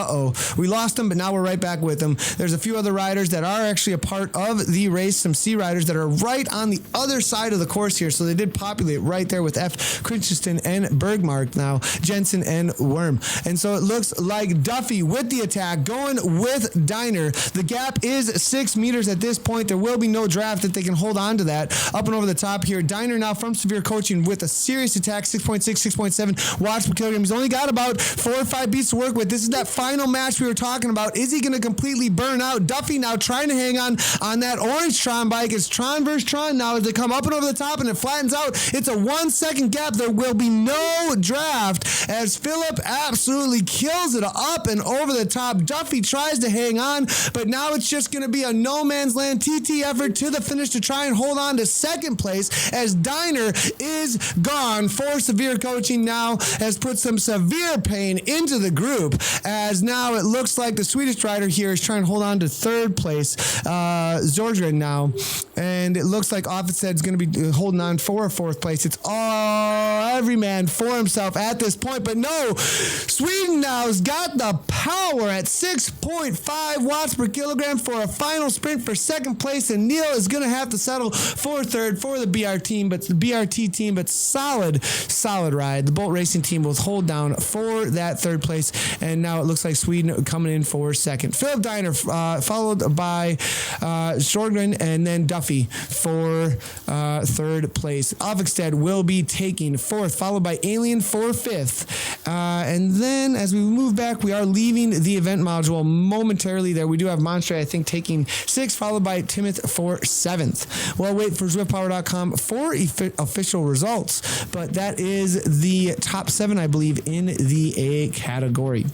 We lost him, but now we're right back with him. There's a few other riders that are actually a part of the race, some C riders that are right on the other side of the course here, so they did populate right there with F. Crinchiston and Bergmark now, Jensen and Worm. And so it looks like Duffy with the attack, going with Diner. The gap is 6 meters at this point. There will be no draft if they can hold on to that. Up and over the top here, Diner now from Severe Coaching with a serious attack, 6.6, 6.7 watts per kilogram. He's only got about 4 or 5 beats to work with. This is that final match we were talking about. Is he going to completely burn out? Duffy now trying to hang on that orange Tron bike. It's Tron versus Tron now as they come up and over the top, and it flattens out. It's a 1 second gap. There will be no draft as Philip absolutely kills it up and over the top. Duffy tries to hang on, but now it's just going to be a no man's land TT effort to the finish to try and hold on to second place, as Diner is gone for Severe Coaching now, has put some severe pain into the group, as now it looks like the Swedish rider here is trying to hold on to third place, Zorgren now, and it looks like Offset is going to be holding on for fourth place. It's all every man for himself at this point, but no, Sweden now has got the power at 6.5 watts per kilogram for a final sprint for second place, and Neil is going to have to settle for third for the BRT team, but solid ride. The Bolt Racing team will hold down for that third place, and now it looks like Sweden coming in for second. Philip Diner followed by Shorgren and then Duffy for third place. Avixted will be taking fourth, followed by Alien for fifth, and then as we move back, we are leaving the event module momentarily there. We do have Monstre, I think, taking sixth, followed by Timoth for seventh. We'll wait for ZwiftPower.com for official results, but that is the top 7, I believe, in the A category.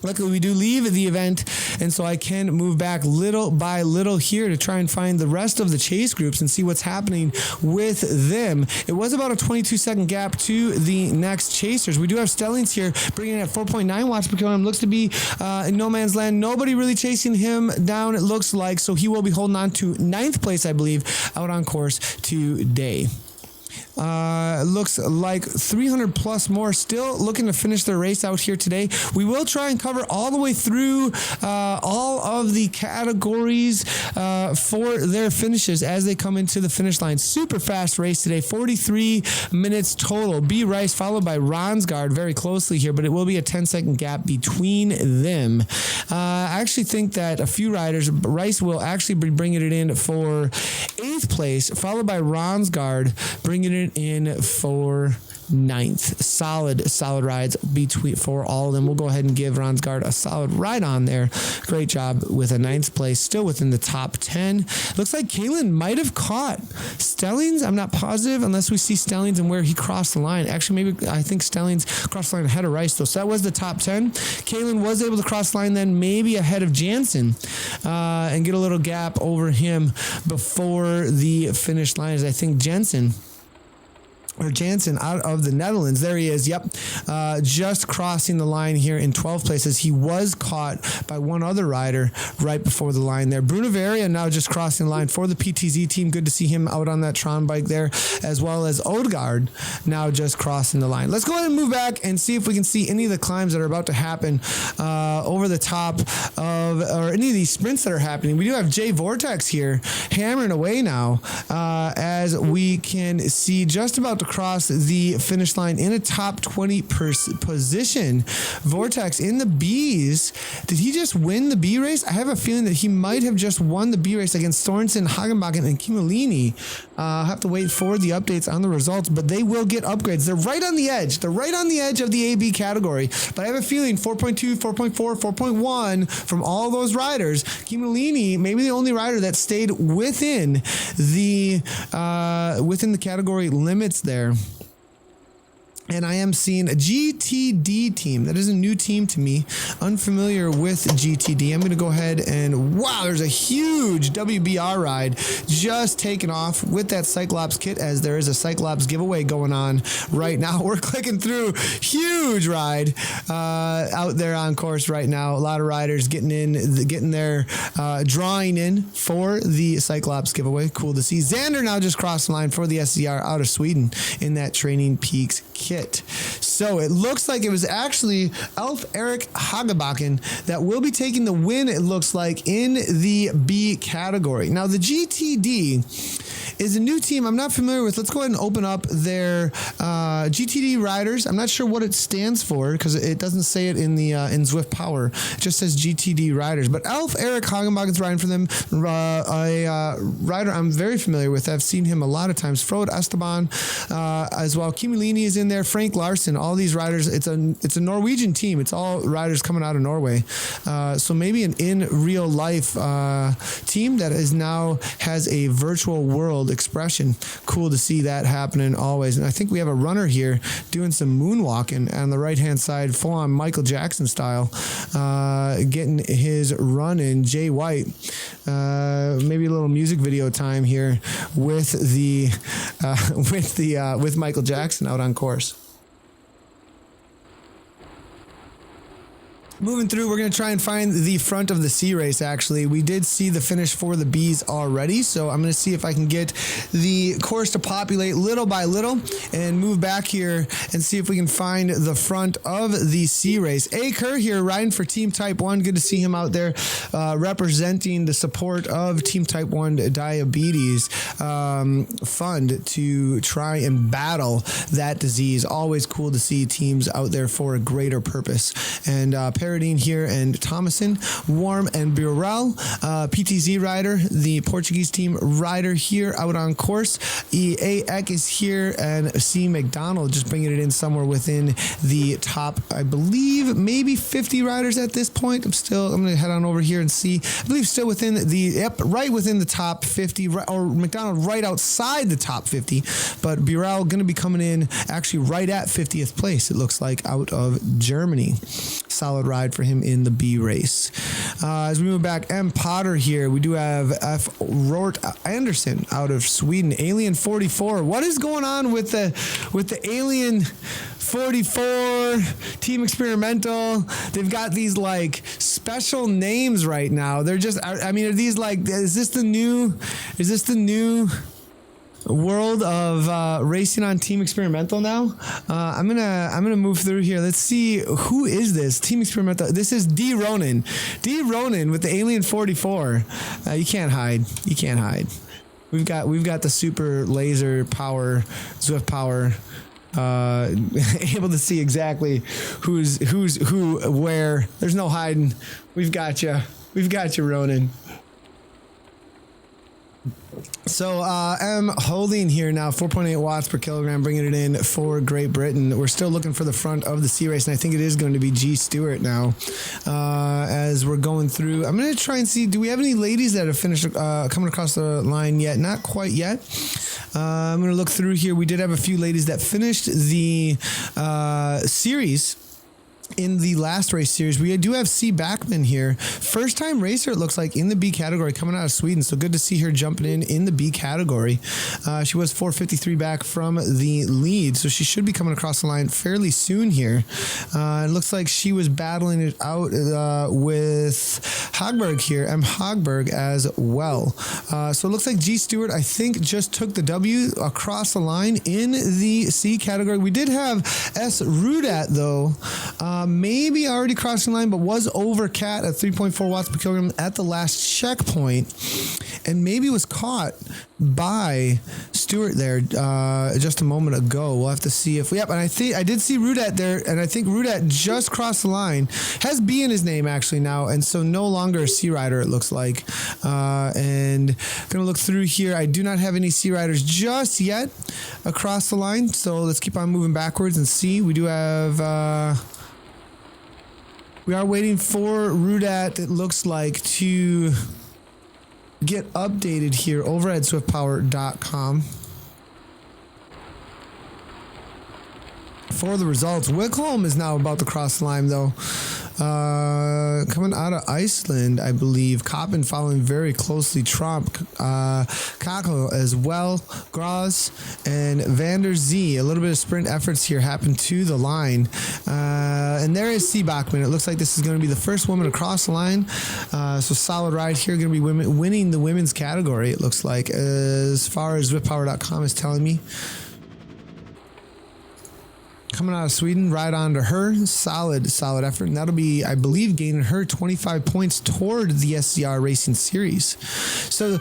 Luckily, we do leave the event, and so I can move back little by little here to try and find the rest of the chase groups and see what's happening with them. It was about a 22-second gap to the next chasers. We do have Stellings here bringing in at 4.9 watts per kilogram. Looks to be in no man's land. Nobody really chasing him down, it looks like, so he will be holding on to 9th place, I believe, out on course today. Looks like 300 plus more still looking to finish their race out here today. We will try and cover all the way through all of the categories for their finishes as they come into the finish line. Super fast race today, 43 minutes total. B. Rice followed by Ronsgaard very closely here, but it will be a 10-second gap between them. I actually think that a few riders, Rice will actually be bringing it in for 8th place, followed by Ronsgaard bringing it in for 9th. Solid rides for all of them. We'll go ahead and give Ronsgaard a solid ride on there. Great job with a 9th place, still within the top 10. Looks like Kalen might have caught Stellings. I'm not positive unless we see Stellings and where he crossed the line. Actually, maybe I think Stellings crossed the line ahead of Rice, though. So that was the top 10. Kalen was able to cross the line then, maybe ahead of Jansen, and get a little gap over him before the finish line, as I think Jansen out of the Netherlands. There he is. Yep. Just crossing the line here in 12th place, as he was caught by one other rider right before the line there. Bruno Varia now just crossing the line for the PTZ team. Good to see him out on that Tron bike there, as well as Odegaard now just crossing the line. Let's go ahead and move back and see if we can see any of the climbs that are about to happen over the top of, or any of these sprints that are happening. We do have Jay Vortex here hammering away now, as we can see just about to across the finish line in a top 20 position. Vortex in the Bs. Did he just win the B race? I have a feeling that he might have just won the B race against Sorensen, Hagenbakken, and Kimolini. I'll have to wait for the updates on the results, but they will get upgrades. They're right on the edge. They're right on the edge of the AB category, but I have a feeling 4.2, 4.4, 4.1 from all those riders. Kimolini, maybe the only rider that stayed within the category limits there. And I am seeing a GTD team. That is a new team to me. Unfamiliar with GTD. I'm going to go ahead and, wow, there's a huge WBR ride just taking off with that Cyclops kit, as there is a Cyclops giveaway going on right now. We're clicking through. Huge ride out there on course right now. A lot of riders getting there, drawing in for the Cyclops giveaway. Cool to see. Xander now just crossed the line for the SZR out of Sweden in that Training Peaks kit. So it looks like it was actually Elf Eric Hagenbakken that will be taking the win, it looks like, in the B category. Now, the GTD is a new team I'm not familiar with. Let's go ahead and open up their GTD riders. I'm not sure what it stands for because it doesn't say it in the in Zwift Power. It just says GTD riders. But Elf Eric Hagenbakken's riding for them. A rider I'm very familiar with. I've seen him a lot of times. Frode Esteban as well. Kimolini is in there. Frank Larson. All these riders. It's a Norwegian team. It's all riders coming out of Norway. So maybe an in real life team that is now has a virtual world expression. Cool to see that happening always. And I think we have a runner here doing some moonwalking on the right hand side, full on Michael Jackson style, getting his run in. Jay White, maybe a little music video time here with Michael Jackson out on course. Moving through, we're going to try and find the front of the C race, actually. We did see the finish for the Bs already, so I'm going to see if I can get the course to populate little by little and move back here and see if we can find the front of the C race. A. Kerr here riding for Team Type 1. Good to see him out there representing the support of Team Type 1 Diabetes Fund to try and battle that disease. Always cool to see teams out there for a greater purpose. And Paradine here and Thomason, Warm and Burrell, PTZ rider, the Portuguese team rider here out on course. EA Eck is here, and C. McDonald just bringing it in somewhere within the top, I believe, maybe 50 riders at this point. I'm going to head on over here and see. I believe still within right within the top 50, or McDonald right outside the top 50, but Burrell going to be coming in actually right at 50th place, it looks like, out of Germany. Solid ride for him in the B race. As we move back, M. Potter here. We do have F. Rort Anderson out of Sweden. Alien 44. What is going on with the Alien 44 Team Experimental? They've got these like special names right now. They're just, I mean, are these like, is this the new world of racing on Team Experimental now? I'm gonna move through here. Let's see, who is this Team Experimental? This is D. Ronan with the Alien 44. You can't hide. We've got the super laser power, Zwift Power, able to see exactly who's who where. There's no hiding. We've got you, Ronan. So I'm holding here now 4.8 watts per kilogram, bringing it in for Great Britain. We're still looking for the front of the C race, and I think it is going to be G. Stewart now. As we're going through, I'm going to try and see, do we have any ladies that have finished coming across the line yet? Not quite yet. I'm going to look through here. We did have a few ladies that finished the series. In the last race series, we do have C. Backman here. First time racer, it looks like, in the B category, coming out of Sweden. So good to see her jumping in the B category. She was 4:53 back from the lead, so she should be coming across the line fairly soon here. It looks like she was battling it out with Hagberg here, M. Hagberg as well. So it looks like G. Stewart, I think, just took the W across the line in the C category. We did have S. Rudat, though, maybe already crossing the line, but was over Cat at 3.4 watts per kilogram at the last checkpoint, and maybe was caught by Stewart there just a moment ago. We'll have to see if and I did see Rudat there, and I think Rudat just crossed the line. Has B in his name actually now, and so no longer a C rider, it looks like. And gonna look through here. I do not have any C riders just yet across the line, so let's keep on moving backwards and see. We do have we are waiting for Rudat, it looks like, to get updated here over at swiftpower.com for the results. Wickholm is now about to cross the line, though. Coming out of Iceland, I believe. Koppen following very closely. Trump, Kako as well. Graz and Vander Z. A little bit of sprint efforts here happen to the line. And there is C. Bachman. It looks like this is going to be the first woman to cross the line. So solid ride here. Going to be winning the women's category, it looks like, as far as Zwiftpower.com is telling me. Coming out of Sweden, right on to her. Solid effort. And that'll be, I believe, gaining her 25 points toward the SZR Racing Series. So,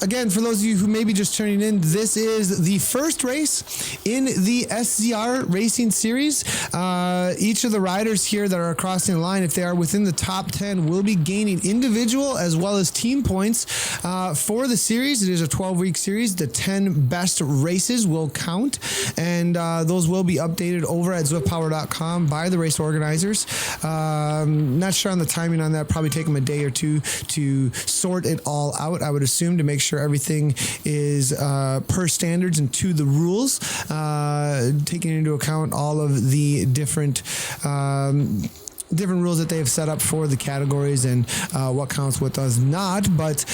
again, for those of you who may be just tuning in, this is the first race in the SZR Racing Series. Each of the riders here that are crossing the line, if they are within the top 10, will be gaining individual as well as team points for the series. It is a 12-week series. The 10 best races will count, and those will be updated over at Zwiftpower.com by the race organizers. Not sure on the timing on that. Probably take them a day or two to sort it all out, I would assume, to make sure everything is per standards and to the rules, taking into account all of the different rules that they have set up for the categories and what counts, what does not. But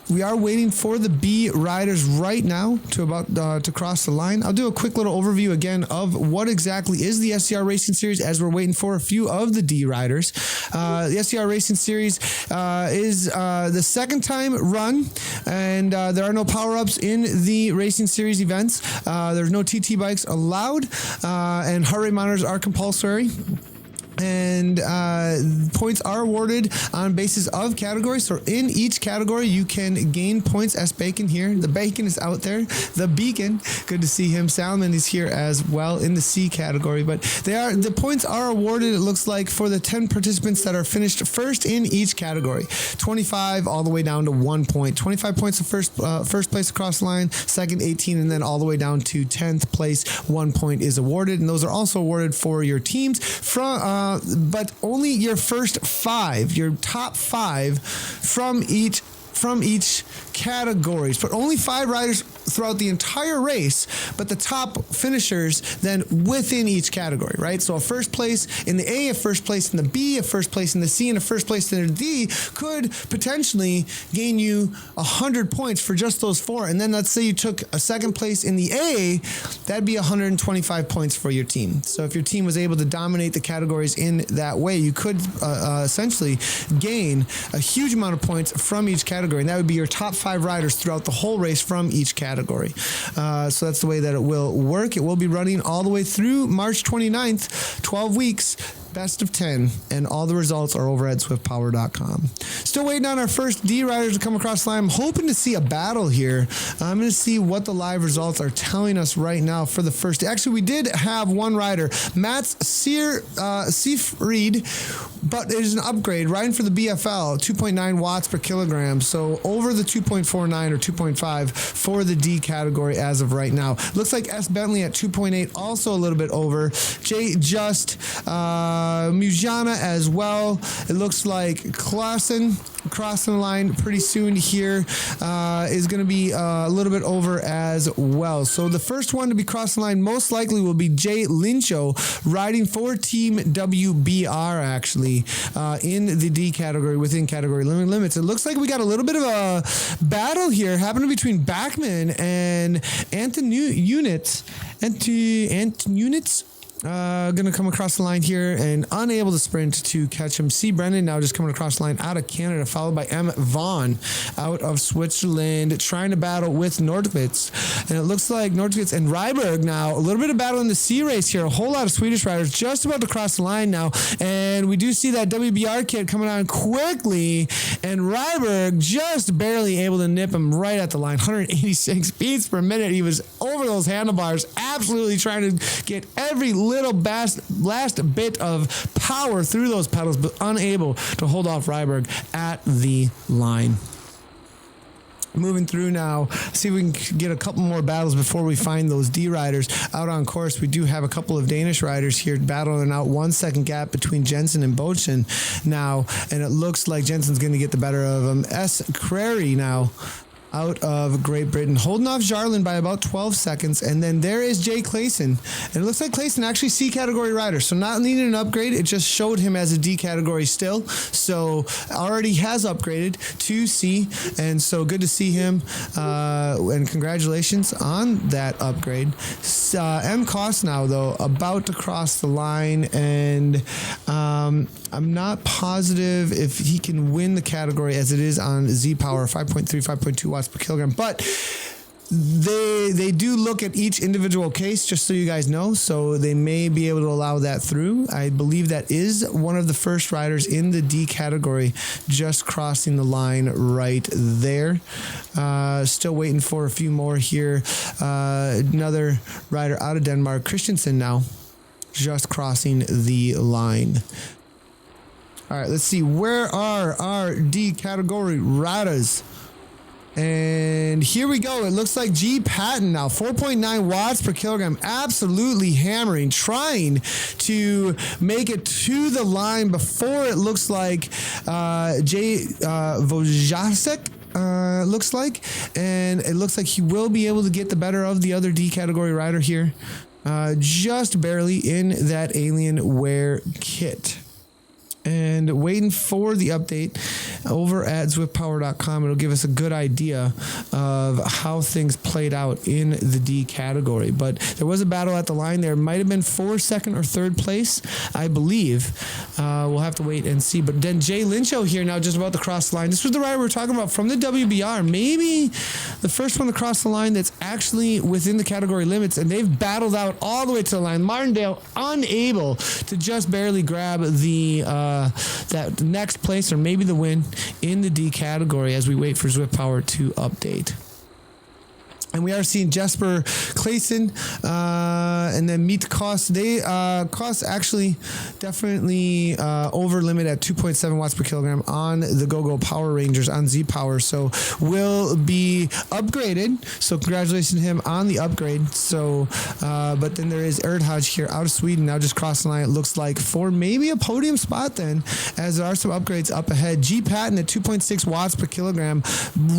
we are waiting for the B riders right now to cross the line. I'll do a quick little overview again of what exactly is the SZR Racing Series as we're waiting for a few of the D riders. The SZR Racing Series is the second time run, and there are no power-ups in the Racing Series events. There's no TT bikes allowed, and heart rate monitors are compulsory. And points are awarded on basis of categories. So in each category, you can gain points. S. Bacon here. The Bacon is out there. The Beacon. Good to see him. Salmon is here as well in the C category. But the points are awarded, it looks like, for the 10 participants that are finished first in each category. 25 all the way down to 1 point. 25 points of first place across the line. Second, 18, and then all the way down to 10th place. 1 point is awarded. And those are also awarded for your teams but only your first 5, your top 5 from each categories, but only 5 riders throughout the entire race, but the top finishers then within each category, right? So a first place in the A, a first place in the B, a first place in the C, and a first place in the D could potentially gain you 100 points for just those 4. And then let's say you took a second place in the A, that'd be 125 points for your team. So if your team was able to dominate the categories in that way, you could essentially gain a huge amount of points from each category, and that would be your top 5 riders throughout the whole race from each category. So that's the way that it will work. It will be running all the way through March 29th, 12 weeks, best of 10, and all the results are over at swiftpower.com. Still waiting on our first D riders to come across the line. I'm hoping to see a battle here. I'm going to see what the live results are telling us right now for the first. Actually, we did have one rider, Mats Seafried, but it is an upgrade, riding for the BFL, 2.9 watts per kilogram, so over the 2.49 or 2.5 for the D category as of right now. Looks like S. Bentley at 2.8, also a little bit over. J. Just, Mujana as well. It looks like Klassen crossing the line pretty soon here is going to be a little bit over as well. So the first one to be crossing the line most likely will be Jay Lincho, riding for Team WBR actually in the D category within category limits. It looks like we got a little bit of a battle here happening between Bachman and Anton Units. Going to come across the line here and unable to sprint to catch him. C. Brennan now just coming across the line out of Canada, followed by M. Vaughn out of Switzerland, trying to battle with Nordqvist. And it looks like Nordqvist and Ryberg now, a little bit of battle in the C race here. A whole lot of Swedish riders just about to cross the line now. And we do see that WBR kit coming on quickly. And Ryberg just barely able to nip him right at the line. 186 beats per minute. He was over those handlebars, absolutely trying to get every little last bit of power through those pedals, but unable to hold off Ryberg at the line. Moving through now, see if we can get a couple more battles before we find those D riders out on course. We do have a couple of Danish riders here battling out 1 second gap between Jensen and Bochen now, and it looks like Jensen's going to get the better of him. S. Crary now out of Great Britain, holding off Jarlin by about 12 seconds. And then there is Jay Clayson. And it looks like Clayson actually C category rider, so not needing an upgrade. It just showed him as a D category still. So already has upgraded to C. And so good to see him. And congratulations on that upgrade. M. Koss now, though, about to cross the line. And I'm not positive if he can win the category as it is on Z Power, 5.3, 5.2 watts per kilogram. But they do look at each individual case, just so you guys know. So they may be able to allow that through. I believe that is one of the first riders in the D category just crossing the line right there. Still waiting for a few more here. Another rider out of Denmark, Christensen now, just crossing the line. All right, let's see. Where are our D category riders? And here we go. It looks like G. Patton now, 4.9 watts per kilogram, absolutely hammering, trying to make it to the line before it looks like Jay Wojciech. Looks like, and it looks like he will be able to get the better of the other D category rider here, just barely in that Alienware kit. And waiting for the update over at ZwiftPower.com. It'll give us a good idea of how things played out in the D category. But there was a battle at the line there. Might have been for second or third place, I believe. We'll have to wait and see. But then Jay Lyncho here now just about to cross the line. This was the rider we were talking about from the WBR. Maybe the first one to cross the line that's actually within the category limits. And they've battled out all the way to the line. Martindale unable to just barely grab the that next place or maybe the win in the D category as we wait for Zwift Power to update. And we are seeing Jesper Clayson and then Meet Koss. Koss actually definitely over limit at 2.7 watts per kilogram on the GoGo Power Rangers on Z Power. So will be upgraded. So congratulations to him on the upgrade. So, but then there is Erdhage here out of Sweden. Now just crossed the line, it looks like, for maybe a podium spot then, as there are some upgrades up ahead. G Patton at 2.6 watts per kilogram,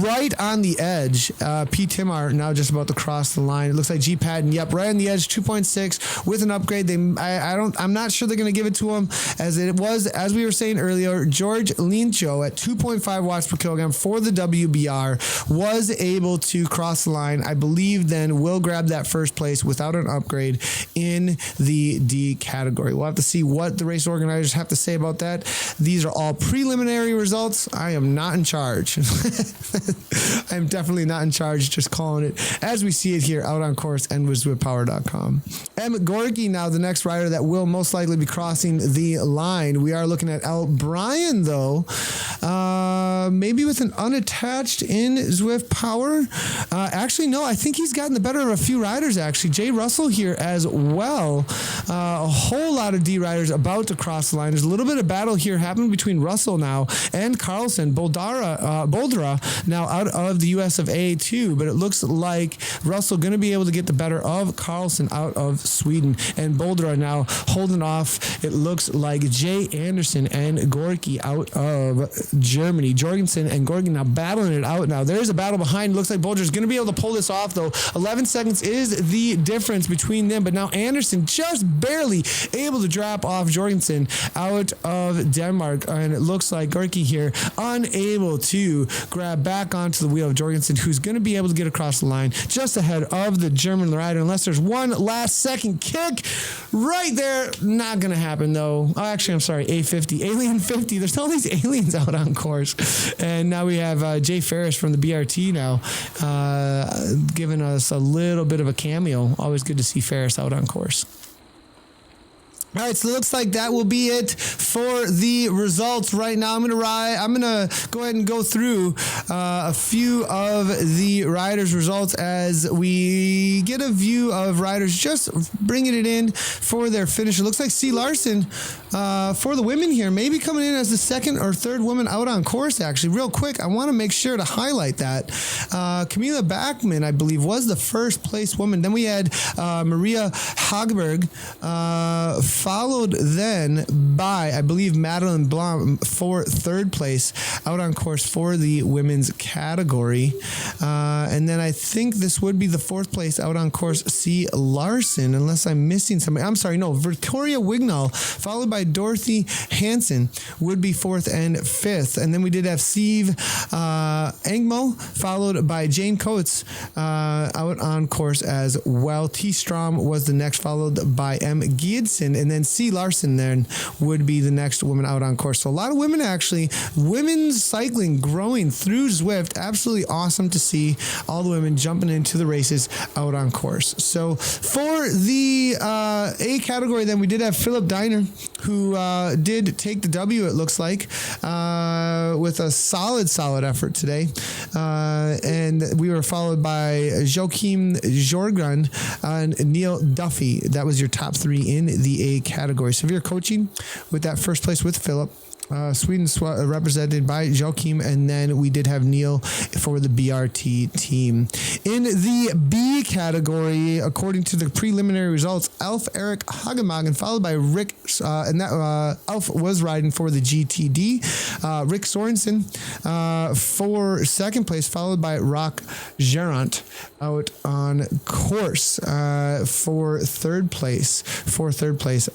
right on the edge. P. Timar now just about to cross the line. It looks like G Patton, yep, right on the edge, 2.6 with an upgrade. I'm not sure they're going to give it to him, as it was, as we were saying earlier, George Lincho at 2.5 watts per kilogram for the WBR was able to cross the line. I believe then will grab that first place without an upgrade in the D category. We'll have to see what the race organizers have to say about that. These are all preliminary results. I am not in charge. I'm definitely not in charge, just calling it as we see it here out on course and with ZwiftPower.com. M. Gorky now the next rider that will most likely be crossing the line. We are looking at L. Bryan though, maybe with an unattached in Zwift Power. Actually, no, I think he's gotten the better of a few riders actually. Jay Russell here as well. A whole lot of D riders about to cross the line. There's a little bit of battle here happening between Russell now and Carlson. Boldra now out of the US of A too, but it looks like Russell going to be able to get the better of Carlson out of Sweden, and Boldra now holding off. It looks like Jay Anderson and Gorky out of Germany. Jorgensen and Gorky now battling it out. Now there's a battle behind. Looks like Boldra's going to be able to pull this off though. 11 seconds is the difference between them, but now Anderson just barely able to drop off Jorgensen out of Denmark, and it looks like Gorky here unable to grab back onto the wheel of Jorgensen, who's going to be able to get across the line, just ahead of the German rider, unless there's one last second kick right there. Not going to happen, though. Oh, actually, I'm sorry, A50, Alien 50. There's all these aliens out on course. And now we have Jay Ferris from the BRT now giving us a little bit of a cameo. Always good to see Ferris out on course. All right, so it looks like that will be it for the results right now. I'm gonna go ahead and go through a few of the riders' results as we get a view of riders just bringing it in for their finish. It looks like C. Larson for the women here, maybe coming in as the second or third woman out on course. Actually, real quick, I want to make sure to highlight that Camila Backman, I believe, was the first place woman. Then we had Maria Hagberg, followed then by, I believe, Madeline Blanc for third place out on course for the women's category. And then I think this would be the fourth place out on course, C. Larson, unless I'm missing something. I'm sorry, no, Victoria Wignall, followed by Dorothy Hansen, would be fourth and fifth. And then we did have Steve Engmo, followed by Jane Coates out on course as well. T. Strom was the next, followed by M. Giedson, and then C. Larson then would be the next woman out on course. So a lot of women, actually. Women's cycling growing through Zwift. Absolutely awesome to see all the women jumping into the races out on course. So for the A category, then we did have Philip Diner, who did take the W, it looks like, with a solid effort today. And we were followed by Joachim Jorgren and Neil Duffy. That was your top three in the A category. Severe coaching with that first place with Philip. Sweden represented by Joachim, and then we did have Neil for the BRT team. In the B category, according to the preliminary results, Elf Eric Hagemagen, followed by Rick, and that Elf was riding for the GTD. Rick Sorensen for second place, followed by Rock Gerant out on course for third place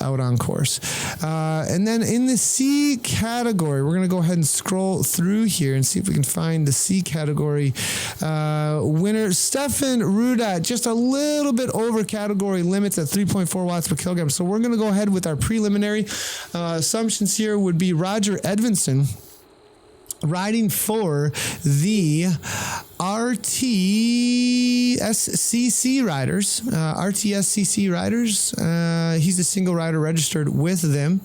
out on course. And then in the C category, we're going to go ahead and scroll through here and see if we can find the C category winner. Stefan Rudat, just a little bit over category limits at 3.4 watts per kilogram. So we're going to go ahead with our preliminary assumptions here would be Roger Edvinson riding for the RTSCC riders. He's a single rider registered with them,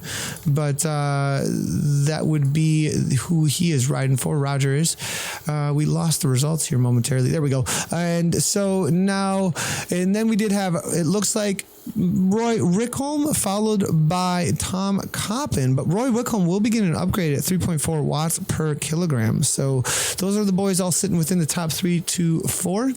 but that would be who he is riding for. Roger is. We lost the results here momentarily. There we go. And so now, and then we did have, it looks like Roy Rickholm, followed by Tom Coppin, but Roy Rickholm will be getting an upgrade at 3.4 watts per kilogram. So those are the boys all sitting within the top 3 to 4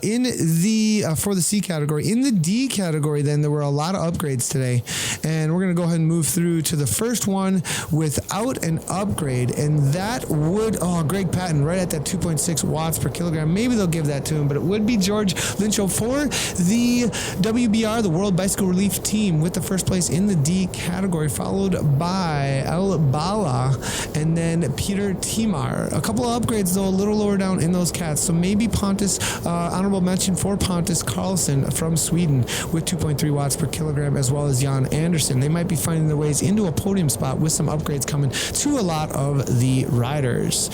in the for the C category. In the D category, then there were a lot of upgrades today, and we're going to go ahead and move through to the first one without an upgrade, and that would Greg Patton right at that 2.6 watts per kilogram. Maybe they'll give that to him, but it would be George Lyncho for the WBR, the World Bicycle Relief Team, with the first place in the D category, followed by El Bala and then Peter Timar. A couple of upgrades, though, a little lower down in those cats. So maybe Pontus, honorable mention for Pontus Carlson from Sweden with 2.3 watts per kilogram, as well as Jan Anderson. They might be finding their ways into a podium spot with some upgrades coming to a lot of the riders.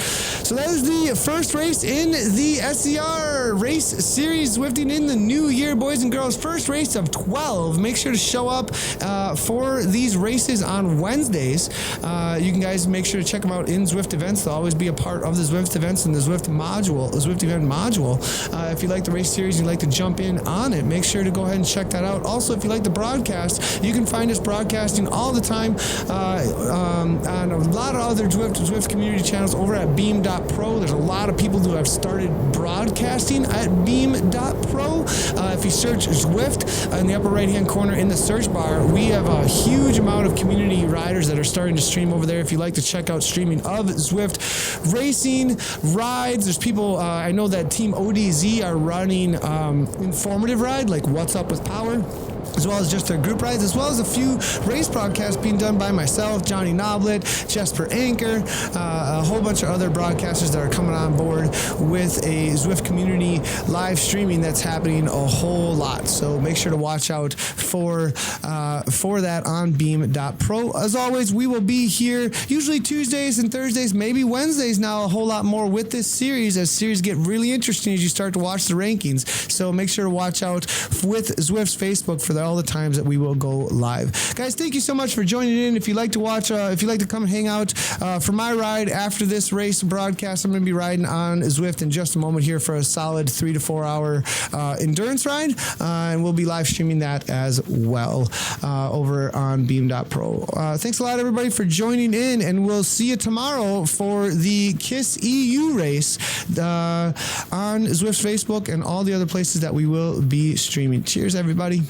So that is the first race in the SZR race series, Zwifting in the new year, boys and girls. First race of 12. Make sure to show up for these races on Wednesdays. You can guys make sure to check them out in Zwift events. They'll always be a part of the Zwift events and the Zwift event module. If you like the race series, you'd like to jump in on it, make sure to go ahead and check that out. Also, if you like the broadcast, you can find us broadcasting all the time on a lot of other Zwift community channels over at beam.pro. There's a lot of people who have started broadcasting at beam.pro. If you search Zwift in the upper right-hand corner in the search bar, we have a huge amount of community riders that are starting to stream over there. If you'd like to check out streaming of Zwift racing, rides, there's people, I know that Team ODZ are running informative ride, like What's Up with Power. as well as just their group rides, as well as a few race broadcasts being done by myself, Johnny Noblet, Jesper Anchor, a whole bunch of other broadcasters that are coming on board with a Zwift community live streaming that's happening a whole lot. So make sure to watch out for that on beam.pro. As always, we will be here usually Tuesdays and Thursdays, maybe Wednesdays now, a whole lot more with this series, as series get really interesting as you start to watch the rankings. So make sure to watch out with Zwift's Facebook for all the times that we will go live. Guys, thank you so much for joining in. If you'd like to watch, if you'd like to come and hang out for my ride after this race broadcast, I'm going to be riding on Zwift in just a moment here for a solid 3 to 4 hour endurance ride, and we'll be live streaming that as well over on beam.pro. Thanks a lot, everybody, for joining in, and we'll see you tomorrow for the KISS EU race on Zwift's Facebook and all the other places that we will be streaming. Cheers, everybody.